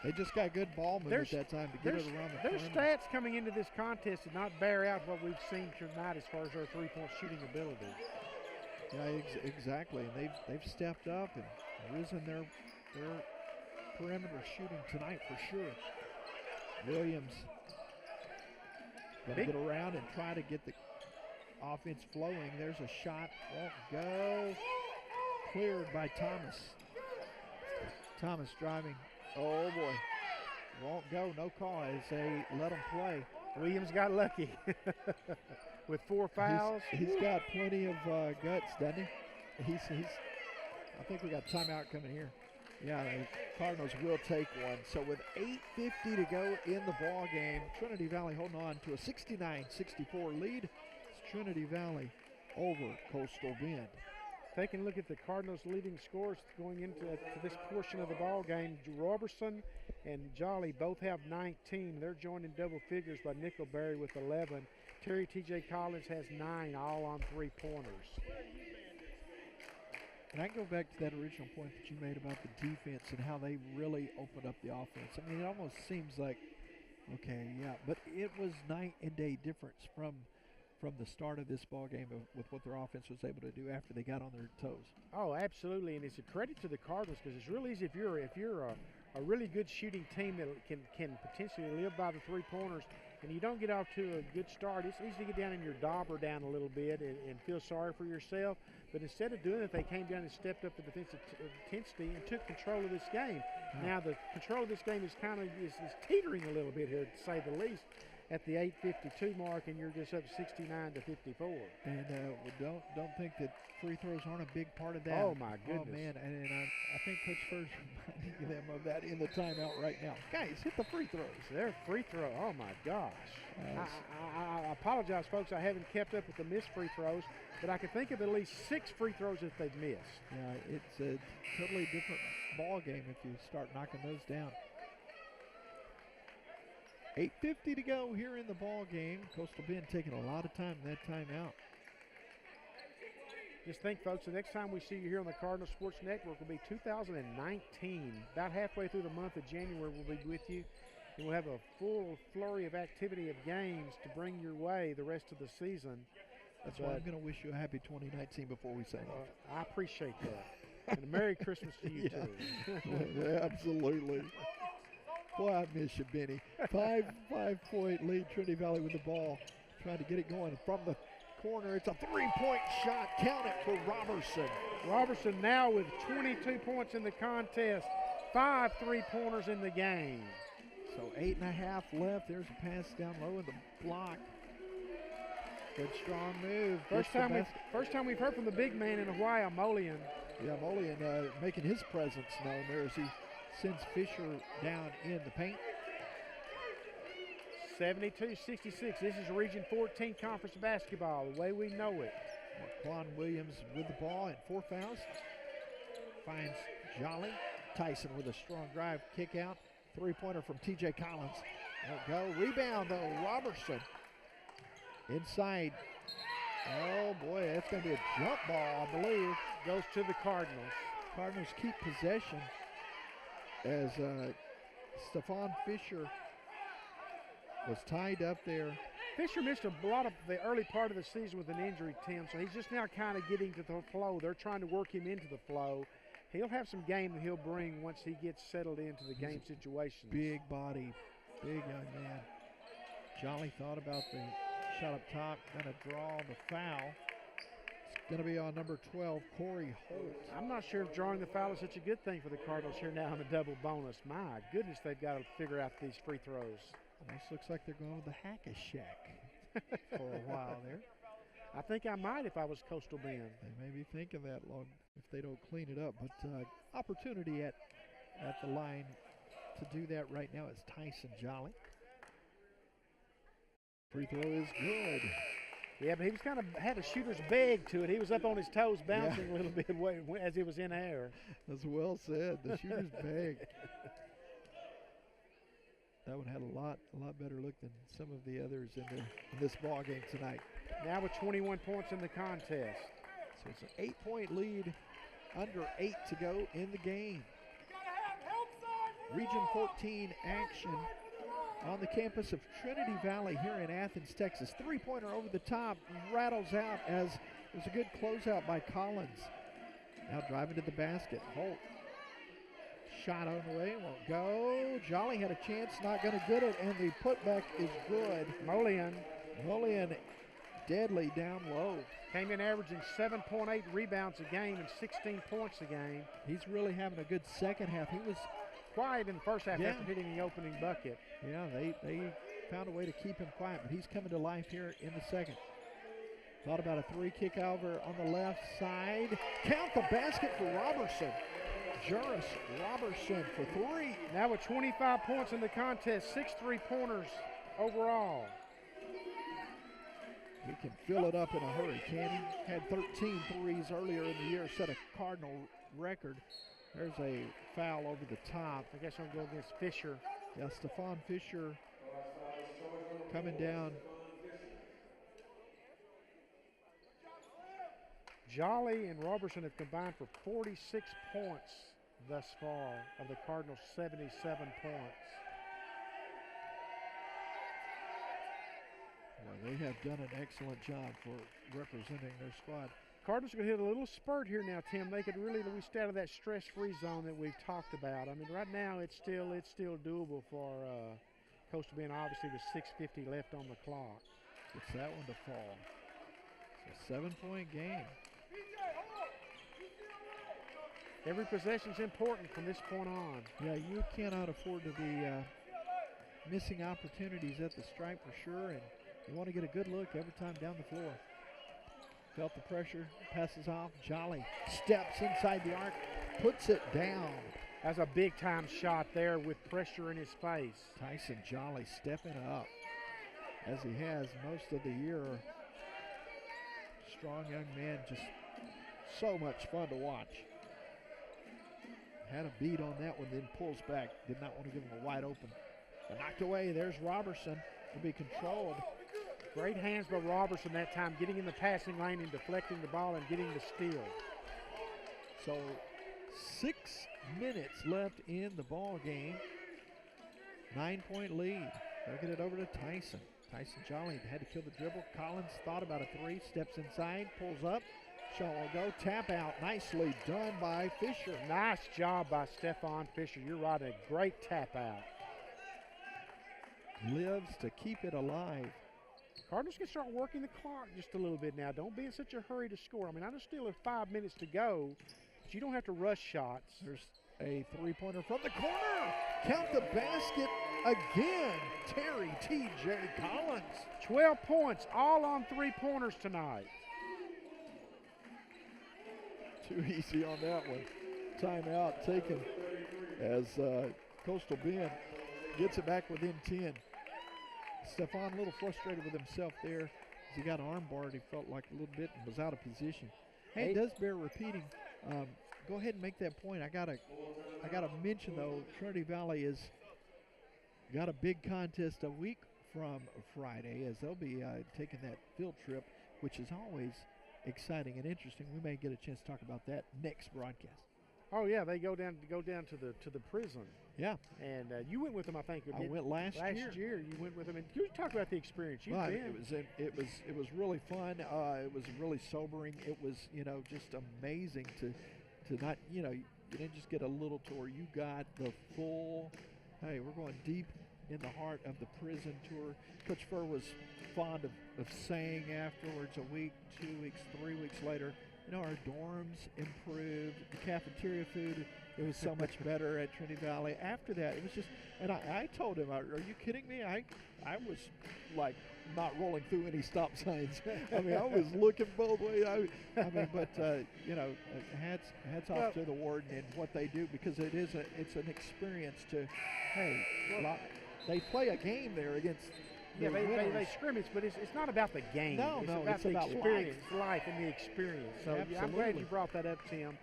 They just got good ball movement at that time to get it around the Their perimeter. stats coming into this contest did not bear out what we've seen tonight as far as their three-point shooting ability. Yeah, exactly. And they've stepped up and risen their perimeter shooting tonight for sure. Williams going to get around and try to get the offense flowing. There's a shot. Won't go. Cleared by Thomas. Thomas driving. Oh, boy. Won't go. No call as they let him play. Williams got lucky with 4 fouls. He's got plenty of guts, doesn't he? I think we got timeout coming here. Yeah, the Cardinals will take one. So with 8:50 to go in the ball game, Trinity Valley holding on to a 69-64 lead. It's Trinity Valley over Coastal Bend. Taking a look at the Cardinals' leading scores going into this portion of the ball game, Robertson and Jolly both have 19. They're joined in double figures by Nickelberry with 11. Terry T.J. Collins has 9, all on 3-pointers. And I go back to that original point that you made about the defense and how they really opened up the offense. I mean, it almost seems like, okay, yeah, but it was night and day difference from the start of this ball game with what their offense was able to do after they got on their toes. Oh, absolutely, and it's a credit to the Cardinals because it's real easy if you're a really good shooting team that can potentially live by the three-pointers and you don't get off to a good start, it's easy to get down in your dauber down a little bit and feel sorry for yourself. But instead of doing it, they came down and stepped up the defensive intensity and took control of this game. Now the control of this game is kind of is teetering a little bit here, to say the least, at the 8:52 mark, and you're just up 69-54. And don't think that free throws aren't a big part of that. Oh my goodness! Oh man, and I think Coach Furr's reminding them of that in the timeout right now. Guys, hit the free throws. They're free throw. Oh my gosh! I apologize, folks. I haven't kept up with the missed free throws, but I can think of at least 6 free throws that they've missed. Yeah, it's a totally different ball game if you start knocking those down. 8:50 to go here in the ball game. Coastal Bend taking a lot of time in that timeout. Just think, folks, the next time we see you here on the Cardinal Sports Network will be 2019. About halfway through the month of January, we'll be with you. And we'll have a full flurry of activity of games to bring your way the rest of the season. That's why I'm going to wish you a happy 2019 before we sign off. I appreciate that. And a Merry Christmas to you, too. Yeah, absolutely. Boy, I miss you, Benny. 5-point lead, Trinity Valley with the ball. Trying to get it going from the corner. It's a 3-point shot. Count it for Robertson. Robertson now with 22 points in the contest. 5 3-pointers in the game. So 8.5 left. There's a pass down low in the block. Good strong move. First time we've heard from the big man in a while, Molian. Yeah, Molian making his presence known there as he sends Fisher down in the paint. 72-66. This is Region 14 Conference basketball, the way we know it. Quan Williams with the ball and 4 fouls. Finds Jolly. Tyson with a strong drive, kick out. 3-pointer from TJ Collins. Go. Rebound, though. Robertson. Inside. Oh, boy, that's going to be a jump ball, I believe. Goes to the Cardinals. Cardinals keep possession as Stephon Fisher was tied up there. Fisher missed a lot of the early part of the season with an injury, Tim, so he's just now kind of getting to the flow. They're trying to work him into the flow. He'll have some game that he'll bring once he gets settled into the game situation. Big body, big young man. Jolly thought about the shot up top, going to draw the foul. It's going to be on number 12, Corey Holt. I'm not sure if drawing the foul is such a good thing for the Cardinals here now in the double bonus. My goodness, they've got to figure out these free throws. Almost looks like they're going with the hack-a-shack for a while there. I think I might if I was Coastal Bend. They may be thinking that long if they don't clean it up. But opportunity at the line to do that right now is Tyson Jolly. Free throw is good. Yeah, but he was kind of had a shooter's beg to it. He was up on his toes bouncing a little bit as he was in air. That's well said. The shooter's beg. That one had a lot better look than some of the others in this ball game tonight. Now with 21 points in the contest. So it's an 8-point lead, under 8 to go in the game. Region 14 action on the campus of Trinity Valley here in Athens, Texas. 3-pointer over the top, rattles out as it was a good closeout by Collins. Now driving to the basket, Holt. Shot on the way, won't go. Jolly had a chance, not going to get it, and the putback is good. Molian deadly down low. Came in averaging 7.8 rebounds a game and 16 points a game. He's really having a good second half. He was quiet in the first half after hitting the opening bucket. Yeah, they found a way to keep him quiet, but he's coming to life here in the second. Thought about a 3 kick over on the left side. Count the basket for Robertson. Juris Robertson for 3. Now with 25 points in the contest, 6 3-pointers overall. He can fill it up in a hurry, can he? Had 13 threes earlier in the year, set a Cardinal record. There's a foul over the top. I guess I'll go against Fisher. Yeah, Stephon Fisher coming down. Jolly and Robertson have combined for 46 points thus far of the Cardinals' 77 points. Well, they have done an excellent job for representing their squad. Cardinals are going to hit a little spurt here now, Tim. They could really stay out of that stress-free zone that we've talked about. I mean, right now it's still doable for Coastal Bend, obviously with 6:50 left on the clock. It's that one to fall. It's a 7-point game. Every possession's important from this point on. Yeah, you cannot afford to be missing opportunities at the stripe for sure, and you want to get a good look every time down the floor. Felt the pressure, passes off. Jolly steps inside the arc, puts it down. That's a big-time shot there with pressure in his face. Tyson Jolly stepping up, as he has most of the year. Strong young man, just so much fun to watch. Had a beat on that one, then pulls back. Did not want to give him a wide open. But knocked away. There's Robertson to be controlled. Great hands by Robertson that time, getting in the passing lane and deflecting the ball and getting the steal. So 6 minutes left in the ball game. 9-point lead. They'll get it over to Tyson. Tyson Jolly had to kill the dribble. Collins thought about a three, steps inside, pulls up. Shot will go, tap out. Nicely done by Fisher. Nice job by Stephon Fisher. You're right, a great tap out. Lives to keep it alive. Cardinals can start working the clock just a little bit now. Don't be in such a hurry to score. I mean, I know still have 5 minutes to go, but you don't have to rush shots. There's a three-pointer from the corner. Count the basket again. Terry T.J. Collins. 12 points, all on three-pointers tonight. Too easy on that one. Timeout taken as Coastal Bend gets it back within 10. Stephon a little frustrated with himself there as he got armbarred. He felt like a little bit and was out of position. Hey, it does bear repeating. Go ahead and make that point. I gotta mention though, Trinity Valley has got a big contest a week from Friday, as they'll be taking that field trip, which is always exciting and interesting. We may get a chance to talk about that next broadcast. Oh yeah, they go down to the prison. Yeah, and you went with them, I think. I went last year. You went with them, and you talk about the experience. It was really fun. It was really sobering. It was just amazing to not you didn't just get a little tour. You got the full. Hey, we're going deep in the heart of the prison tour. Coach Furr was fond of saying afterwards, a week, 2 weeks, 3 weeks later, our dorms improved, the cafeteria food, it was so much better at Trinity Valley. After that, it was just, and I told him, are you kidding me? I was like not rolling through any stop signs. I mean, I was looking both ways. Hats off to the warden and what they do, because it's an experience to, they play a game there against. Yeah, they scrimmage, but it's not about the game. It's about the experience, life and the experience. So yeah, I'm glad you brought that up, Tim.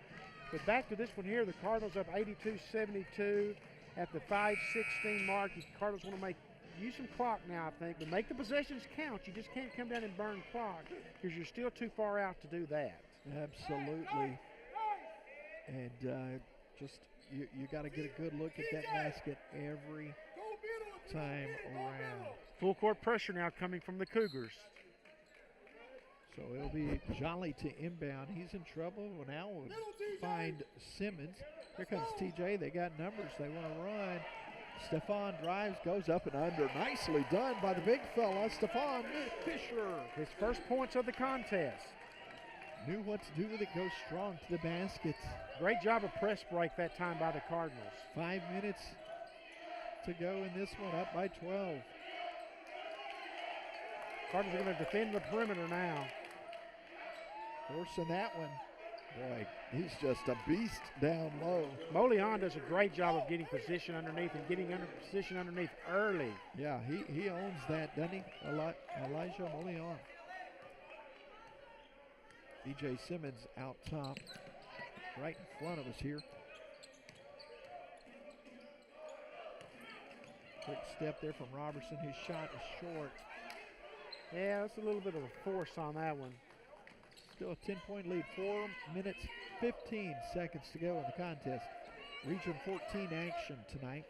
But back to this one here, the Cardinals up 82-72 at the 5:16 mark. The Cardinals want to use some clock now, I think, but make the possessions count. You just can't come down and burn clock because you're still too far out to do that. Absolutely. And you got to get a good look at that basket every time around. Full court pressure now coming from the Cougars. So it'll be Jolly to inbound. He's in trouble. Well, now we'll find Simmons. Here comes TJ. They got numbers. They want to run. Stephon drives, goes up and under. Nicely done by the big fella, Stephon Fisher. His first points of the contest. Knew what to do with it. Goes strong to the basket. Great job of press break that time by the Cardinals. 5 minutes to go in this one, up by 12. Cardinals are going to defend the perimeter now. Forcing that one. Boy, he's just a beast down low. Molion does a great job of getting position underneath and getting position underneath early. Yeah, he owns that, doesn't he? Elijah Molion. B.J. Simmons out top, right in front of us here. Quick step there from Robertson. His shot is short. Yeah, that's a little bit of a force on that one. Still a 10-point lead. 4 minutes, 15 seconds to go in the contest. Region 14 action tonight.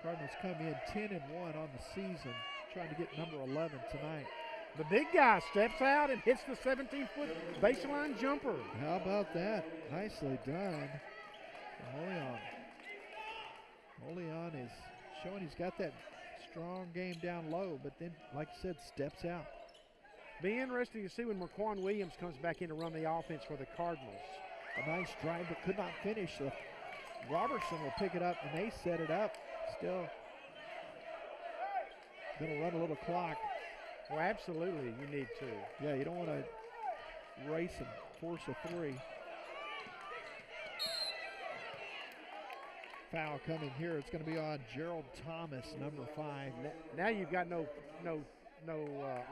Cardinals come in 10-1 on the season, trying to get number 11 tonight. The big guy steps out and hits the 17-foot baseline jumper. How about that? Nicely done. Oleon is showing he's got that strong game down low, but then, like you said, steps out. Be interesting to see when Marquand Williams comes back in to run the offense for the Cardinals. A nice drive, but could not finish. So Robertson will pick it up, and they set it up. Still going to run a little clock. Well, absolutely, you need to. Yeah, you don't want to race and force a three. Foul coming here. It's going to be on Gerald Thomas, number 5. Now you've got no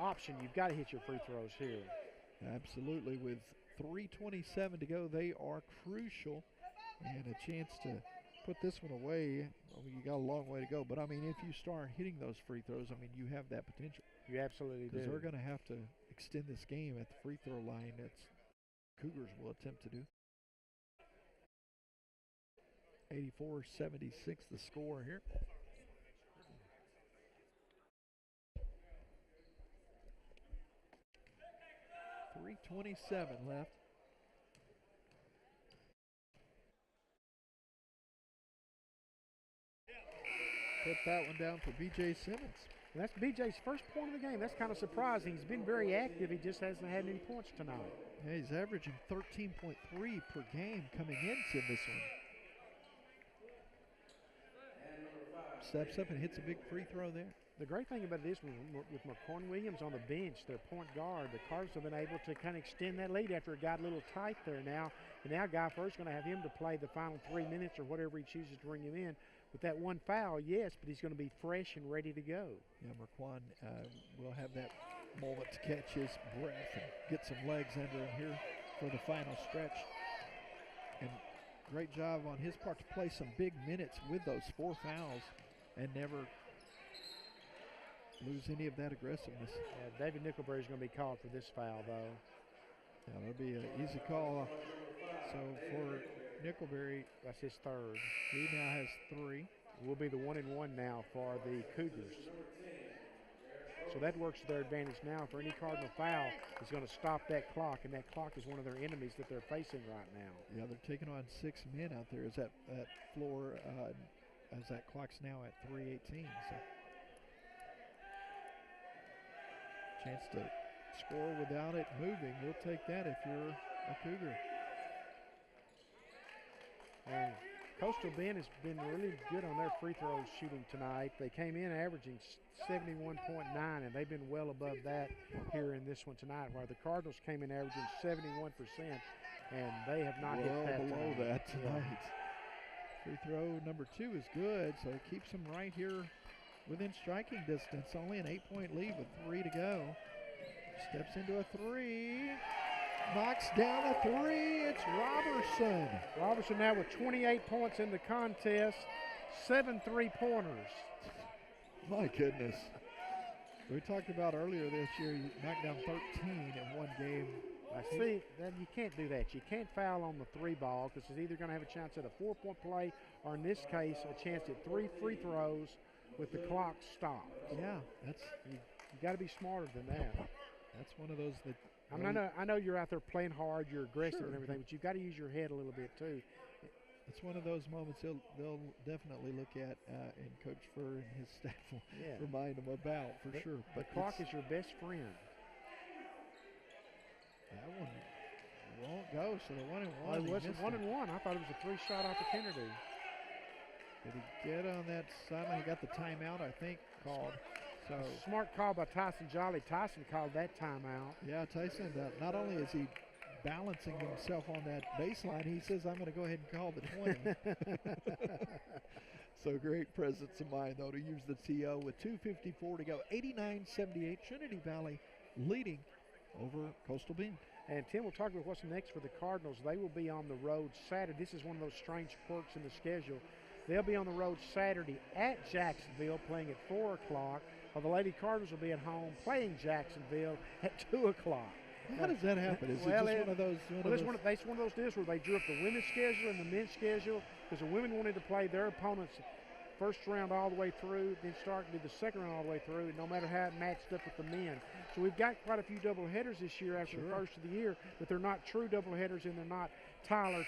option. You've got to hit your free throws here. Absolutely. With 3:27 to go, they are crucial, and a chance to put this one away. I mean, you got a long way to go, but I mean, if you start hitting those free throws, I mean, you have that potential. You absolutely do. Because they're going to have to extend this game at the free throw line. That's Cougars will attempt to do. 84-76 the score here. .327 left. Put that one down for B.J. Simmons. And that's B.J.'s first point of the game. That's kind of surprising. He's been very active. He just hasn't had any points tonight. Yeah, he's averaging 13.3 per game coming into this one. Steps up and hits a big free throw there. The great thing about this with McCorn Williams on the bench, their point guard, the Cardinals have been able to kind of extend that lead after it got a little tight there now. And now Guy First's going to have him to play the final 3 minutes or whatever he chooses to bring him in. With that one foul, yes, but he's going to be fresh and ready to go. Yeah, Marquand will have that moment to catch his breath and get some legs under him here for the final stretch. And great job on his part to play some big minutes with those 4 fouls and never lose any of that aggressiveness. Yeah, David Nickelberry is going to be called for this foul, though. Yeah, that'll be an easy call. So for Nickelberry, that's his 3rd. He now has 3. Will be the 1-and-1 now for the Cougars. So that works to their advantage now. For any Cardinal foul, it's going to stop that clock, and that clock is one of their enemies that they're facing right now. Yeah, they're taking on 6 men out there as that floor, as that clock's now at 3:18. So chance to score without it moving. You'll take that if you're a Cougar. And Coastal Bend has been really good on their free throw shooting tonight. They came in averaging 71.9, and they've been well above that here in this one tonight, where the Cardinals came in averaging 71%, and they have not hit that below tonight. that tonight. Free throw number 2 is good, so it keeps them right here within striking distance. Only an 8-point lead with 3 to go. Steps into a 3. Knocks down a 3. It's Robertson. Robertson now with 28 points in the contest, 7 3-pointers. My goodness. We talked about earlier this year, you knocked down 13 in one game. See, then you can't do that. You can't foul on the 3 ball because it's either going to have a chance at a 4-point play or, in this case, a chance at 3 free throws with the clock stopped. Yeah, you got to be smarter than that. That's one of those that. I mean, I know you're out there playing hard, you're aggressive Sure. and everything, but you've got to use your head a little bit too. It's one of those moments they'll definitely look at, and Coach Furr and his staff will remind them about for sure. But the clock is your best friend. That one won't go, so the 1-and-1. It wasn't 1-and-1. I thought it was a 3-shot opportunity. Did he get on that sideline? He got the timeout, I think, called. So smart call by Tyson Jolly. Tyson called that timeout. Yeah, Tyson, not only is he balancing himself on that baseline, he says, I'm going to go ahead and call the 20. So great presence of mind, though, to use the TO with 2:54 to go. 89-78, Trinity Valley leading over Coastal Bend. And Tim will talk about what's next for the Cardinals. They will be on the road Saturday. This is one of those strange quirks in the schedule. They'll be on the road Saturday at Jacksonville playing at 4 o'clock. While the Lady Cardinals will be at home playing Jacksonville at 2 o'clock. How does that happen? Is well, it just one of those? It's one of those deals where they drew up the women's schedule and the men's schedule because the women wanted to play their opponents first round all the way through, then start to do the second round all the way through, no matter how it matched up with the men. So we've got quite a few doubleheaders this year after the first of the year, but they're not true doubleheaders, and they're not Tyler,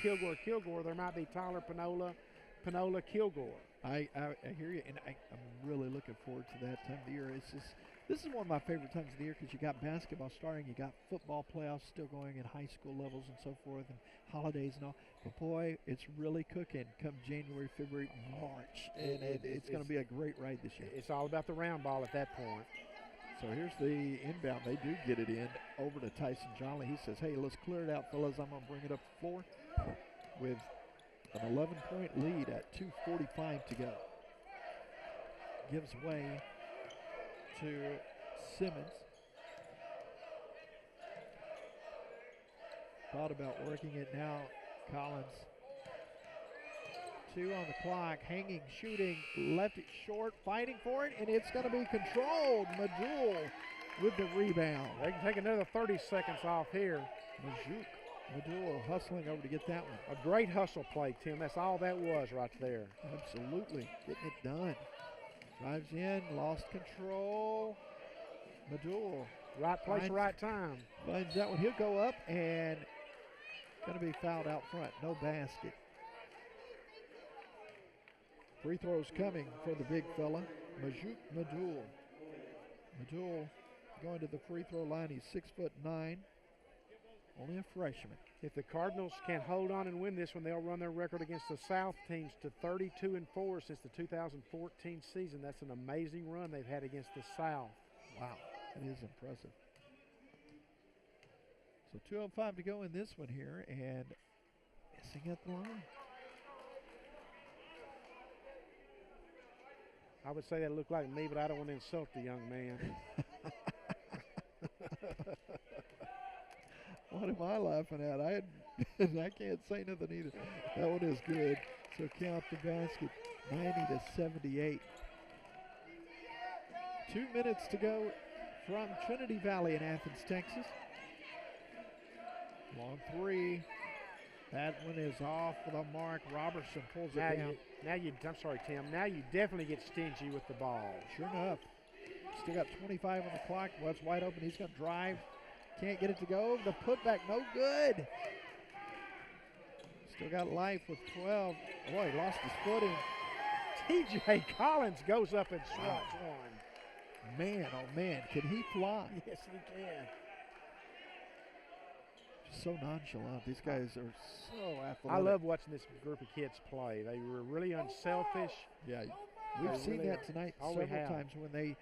Kilgore. There might be Tyler, Panola, Kilgore. I hear you, and I'm really looking forward to that time of the year. This is one of my favorite times of the year because you got basketball starting, you got football playoffs still going at high school levels and so forth, and holidays and all. But boy, it's really cooking come January, February, March, and it's going to be a great ride this year. It's all about the round ball at that point. So here's the inbound. They do get it in over to Tyson Jolly. He says, hey, let's clear it out, fellas. I'm going to bring it up the floor with an 11-point lead at 2:45 to go. Gives way to Simmons. Thought about working it now. Collins. 2 on the clock. Hanging, shooting, left it short, fighting for it, and it's going to be controlled. Majul with the rebound. They can take another 30 seconds off here. Majul hustling over to get that one. A great hustle play, Tim. That's all that was right there. Absolutely. Getting it done. Drives in, lost control. Majul. Right place, right time. Finds that one. He'll go up and going to be fouled out front. No basket. Free throws coming for the big fella, Majul. Majul going to the free throw line. He's 6'9", only a freshman. If the Cardinals can hold on and win this one, they'll run their record against the South teams to 32-4 since the 2014 season. That's an amazing run they've had against the South. Wow, that is impressive. So 2:05 to go in this one here, and missing at the line. I would say that looked like me, but I don't want to insult the young man. What am I laughing at? I can't say nothing either. That one is good. So count the basket, 90-78. 2 minutes to go from Trinity Valley in Athens, Texas. Long three. That one is off for the mark. Robertson pulls it down. I'm sorry, Tim. Now you definitely get stingy with the ball. Sure enough. Still got 25 on the clock. Well, it's wide open. He's going to drive. Can't get it to go. The putback, no good. Still got life with 12. Boy, he lost his footing. TJ Collins goes up and swats one. Man, oh man, can he fly? Yes, he can. So nonchalant. These guys are so athletic. I love watching this group of kids play. They were really unselfish. Yeah, we've seen that tonight several times when they,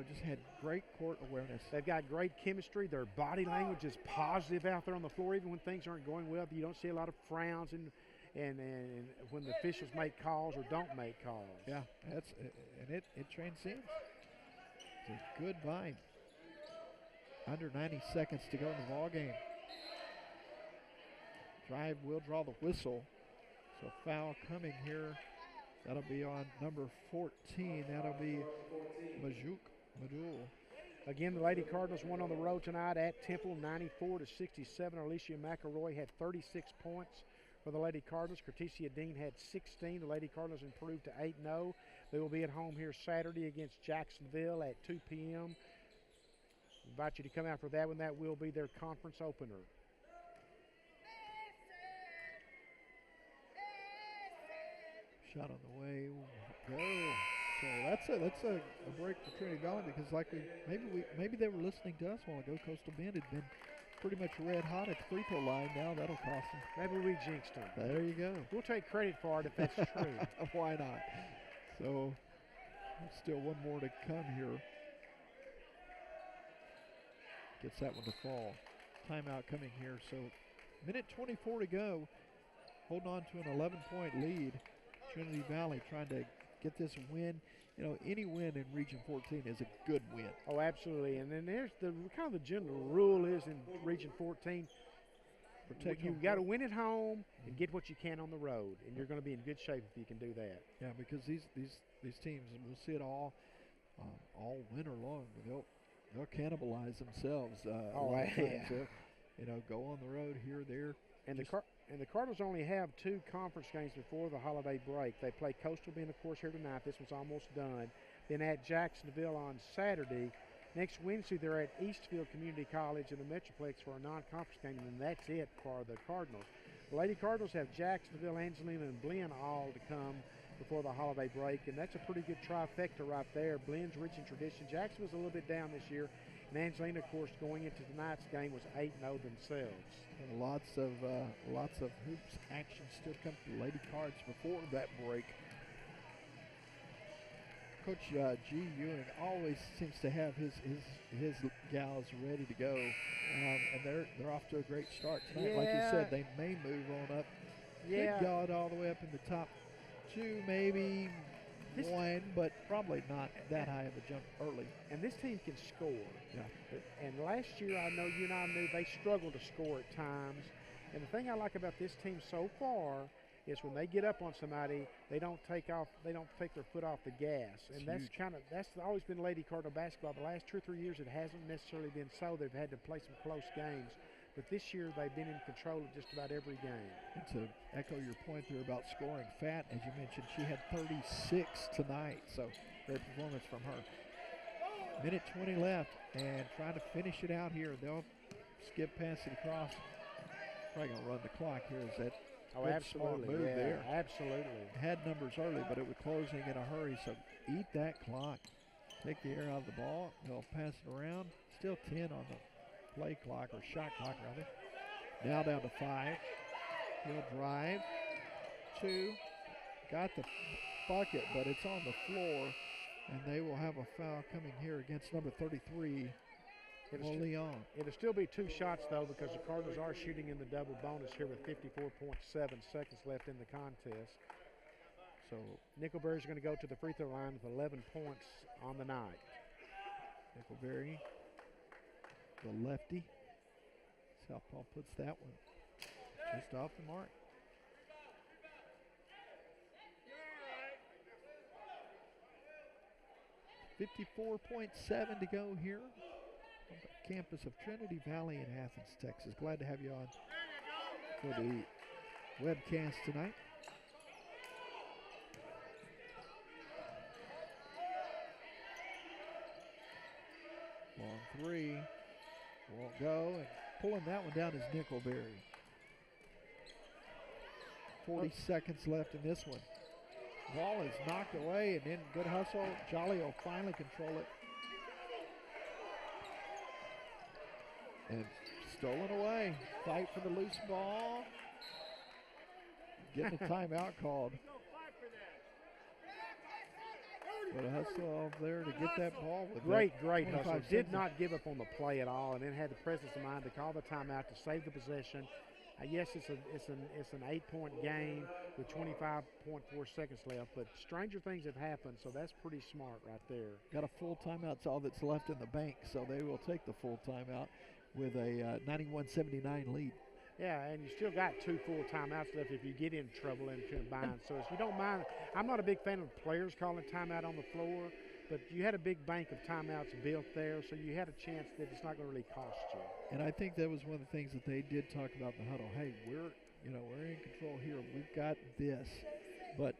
just had great court awareness. They've got great chemistry. Their body language is positive out there on the floor, even when things aren't going well. You don't see a lot of frowns and when the officials make calls or don't make calls. Yeah, it transcends. It's a good vibe. Under 90 seconds to go in the ball game. Drive will draw the whistle. So foul coming here. That'll be on number 14. That'll be Majul. Again, the Lady Cardinals won on the road tonight at Temple, 94-67. Alicia McElroy had 36 points for the Lady Cardinals. Cortesia Dean had 16. The Lady Cardinals improved to 8-0. They will be at home here Saturday against Jacksonville at 2 p.m. Invite you to come out for that one. That will be their conference opener. Shot on the way. Go. So that's a break for Trinity Valley because maybe they were listening to us a while ago. Coastal Bend had been pretty much red hot at the free throw line. Now that'll cost them. Maybe we jinxed them. There you go. We'll take credit for it if that's true. Why not? So still one more to come here. Gets that one to fall. Timeout coming here. So minute 24 to go. Holding on to an 11-point lead. Trinity Valley trying to get this win. Any win in Region 14 is a good win. Oh, absolutely. And then there's the general rule is in Region 14, you've got to win at home and get what you can on the road, and you're going to be in good shape if you can do that. Yeah, because these teams, we'll see it all winter long. they'll cannibalize themselves. Go on the road here, there. And the Cardinals only have 2 conference games before the holiday break. They play Coastal Bend, of course, here tonight. This one's almost done. Then at Jacksonville on Saturday. Next Wednesday, they're at Eastfield Community College in the Metroplex for a non-conference game, and that's it for the Cardinals. The Lady Cardinals have Jacksonville, Angelina, and Blinn all to come before the holiday break, and that's a pretty good trifecta right there. Blinn's rich in tradition. Jacksonville's a little bit down this year, and Angelina, of course, going into tonight's game was 8-0 themselves. And lots of hoops action still come to the Lady Cards before that break. Coach G. Ewing always seems to have his gals ready to go, and they're off to a great start tonight. Like you said, they may move on up. Yeah. Could go all the way up in the top 2, maybe 1, but probably not that high of a jump early. And this team can score. Yeah. And last year, I know you and I knew they struggled to score at times. And the thing I like about this team so far is when they get up on somebody, they don't take their foot off the gas. And that's always been Lady Cardinal basketball. The last 2 or 3 years, it hasn't necessarily been so. They've had to play some close games. But this year, they've been in control of just about every game. And to echo your point there about scoring, Fat, as you mentioned, she had 36 tonight. So great performance from her. Minute 20 left, and trying to finish it out here. They'll skip past it across. Probably going to run the clock here. Is that absolutely. Smart move there. Absolutely. Had numbers early, but it was closing in a hurry, so eat that clock. Take the air out of the ball. They'll pass it around. Still 10 on the play clock, or shot clock, rather. Now down to 5. He'll drive. 2. Got the bucket, but it's on the floor, and they will have a foul coming here against number 33, Leon. It'll still be 2 shots, though, because the Cardinals are shooting in the double bonus here with 54.7 seconds left in the contest. So Nickelberry's going to go to the free throw line with 11 points on the night. Nickelberry, the lefty. Southpaw puts that one just off the mark. .7 to go here on the campus of Trinity Valley in Athens, Texas. Glad to have you on for the webcast tonight. Long 3 won't go, and pulling that one down is Nickelberry. 40 seconds left in this one. Ball is knocked away, and then good hustle. Jolly will finally control it. And stolen away. Fight for the loose ball. Getting a timeout called. But a hustle off there to get that ball. With great hustle. Did not give up on the play at all, and then had the presence of mind to call the timeout to save the possession. Yes, it's an 8-point game with 25.4 seconds left, but stranger things have happened, so that's pretty smart right there. Got a full timeout. It's all that's left in the bank, so they will take the full timeout with a 91-79 lead. Yeah, and you still got 2 full timeouts left if you get in trouble and bind. So if you don't mind, I'm not a big fan of players calling timeout on the floor, but you had a big bank of timeouts built there, so you had a chance that it's not going to really cost you. And I think that was one of the things that they did talk about in the huddle. Hey, we're in control here. We've got this, but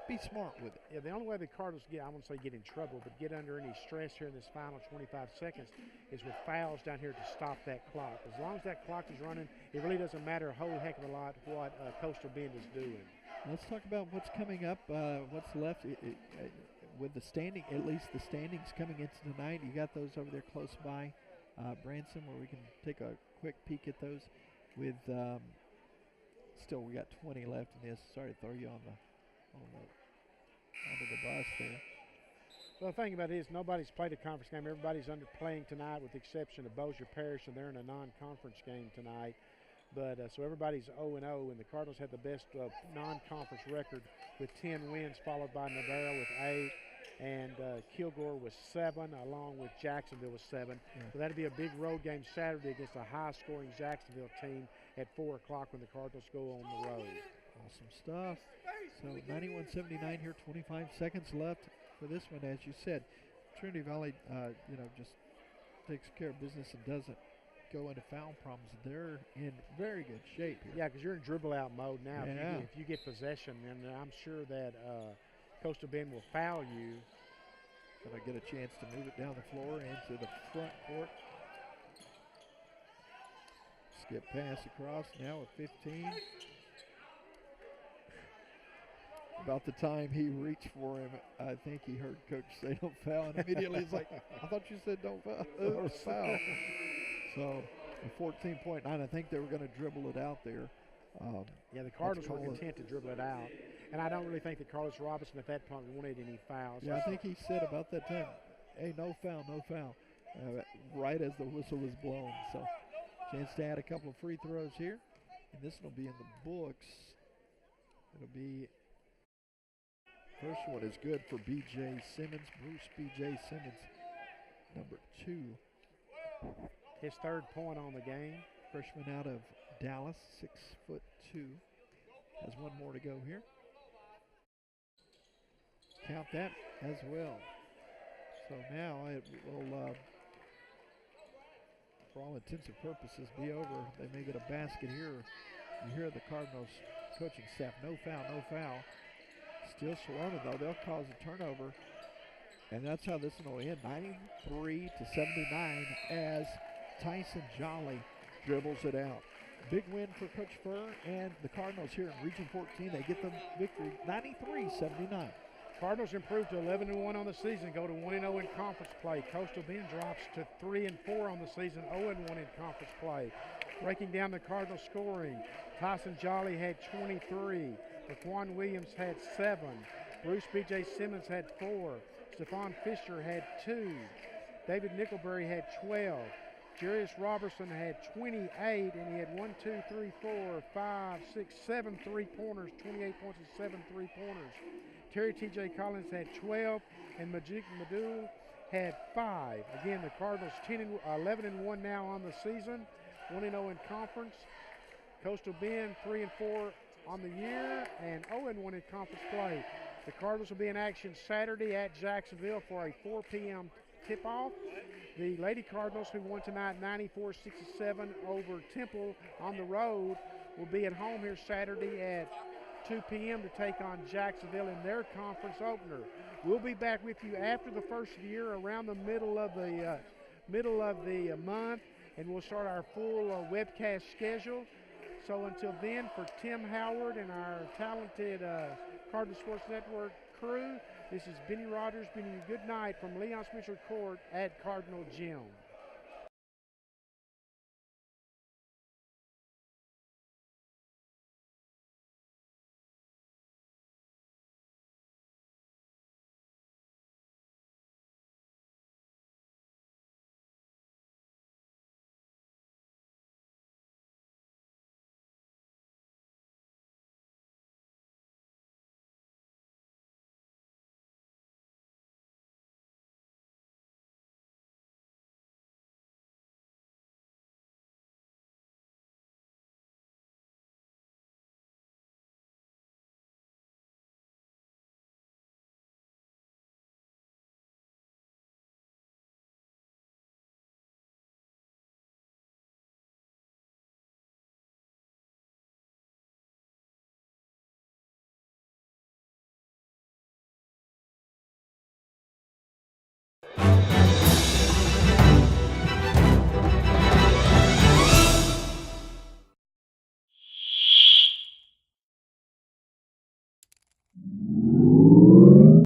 be smart with it. Yeah, the only way the Cardinals get, I won't say get in trouble, but get under any stress here in this final 25 seconds is with fouls down here to stop that clock. As long as that clock is running, it really doesn't matter a whole heck of a lot what Coastal Bend is doing. Let's talk about what's coming up, what's left. With the standing, at least the standings coming into tonight, you got those over there close by Branson, where we can take a quick peek at those. With still, we got 20 left in this. Sorry to throw you onto the bus there. Well, the thing about it is nobody's played a conference game. Everybody's playing tonight, with the exception of Bossier Parish, and they're in a non-conference game tonight. But so everybody's 0-0, and the Cardinals had the best non-conference record with 10 wins, followed by Navarro with 8. And Kilgore was 7, along with Jacksonville with 7. Yeah. So that'll be a big road game Saturday against a high-scoring Jacksonville team at 4 o'clock when the Cardinals go on the road. Awesome stuff. So 91-79 here, 25 seconds left for this one. As you said, Trinity Valley, just takes care of business and doesn't go into foul problems, they're in very good shape here. Yeah, because you're in dribble out mode now. Yeah. If you get possession, then I'm sure that Coastal Bend will foul you. Gonna get a chance to move it down the floor into the front court. Skip pass across now with 15. About the time he reached for him, I think he heard Coach say don't foul, and immediately he's like, I thought you said don't foul, or foul. So a 14-point line, I think they were going to dribble it out there. Yeah, the Cardinals were content to dribble it out. And I don't really think that Carlos Robinson at that point wanted any fouls. Yeah, I think he said about that time, hey, no foul, no foul, right as the whistle was blown. So chance to add a couple of free throws here. And this will be in the books. It'll be, first one is good for B.J. Simmons, Bruce B.J. Simmons, number 2. His third point on the game. Freshman out of Dallas, 6'2". Has one more to go here. Count that as well. So now it will, for all intents and purposes, be over. They may get a basket here. You hear the Cardinals coaching staff, no foul, no foul. Still surrounded though, they'll cause a turnover. And that's how this one will end, 93-79 as Tyson Jolly dribbles it out. Big win for Coach Furr and the Cardinals here in Region 14. They get the victory, 93-79. Cardinals improved to 11-1 on the season, go to 1-0 in conference play. Coastal Bend drops to 3-4 on the season, 0-1 in conference play. Breaking down the Cardinals scoring, Tyson Jolly had 23. Raquan Williams had 7. Bruce B.J. Simmons had 4. Stephon Fisher had 2. David Nickelberry had 12. Jarius Robertson had 28, and he had 1, 2, 3, 4, 5, 6, 7 3-pointers, 28 points and 7 3-pointers. Terry T.J. Collins had 12, and Majik Madul had 5. Again, the Cardinals 11-1 now on the season, 1-0 in conference. Coastal Bend 3-4 on the year, and 0-1 in conference play. The Cardinals will be in action Saturday at Jacksonville for a 4 p.m. tip-off. The Lady Cardinals, who won tonight 94-67 over Temple on the road, will be at home here Saturday at 2 p.m. to take on Jacksonville in their conference opener. We'll be back with you after the first of the year, around the middle of the month, and we'll start our full webcast schedule. So until then, for Tim Howard and our talented Cardinal Sports Network crew, this is Benny Rogers bidding you good night from Leon Spencer Court at Cardinal Gym.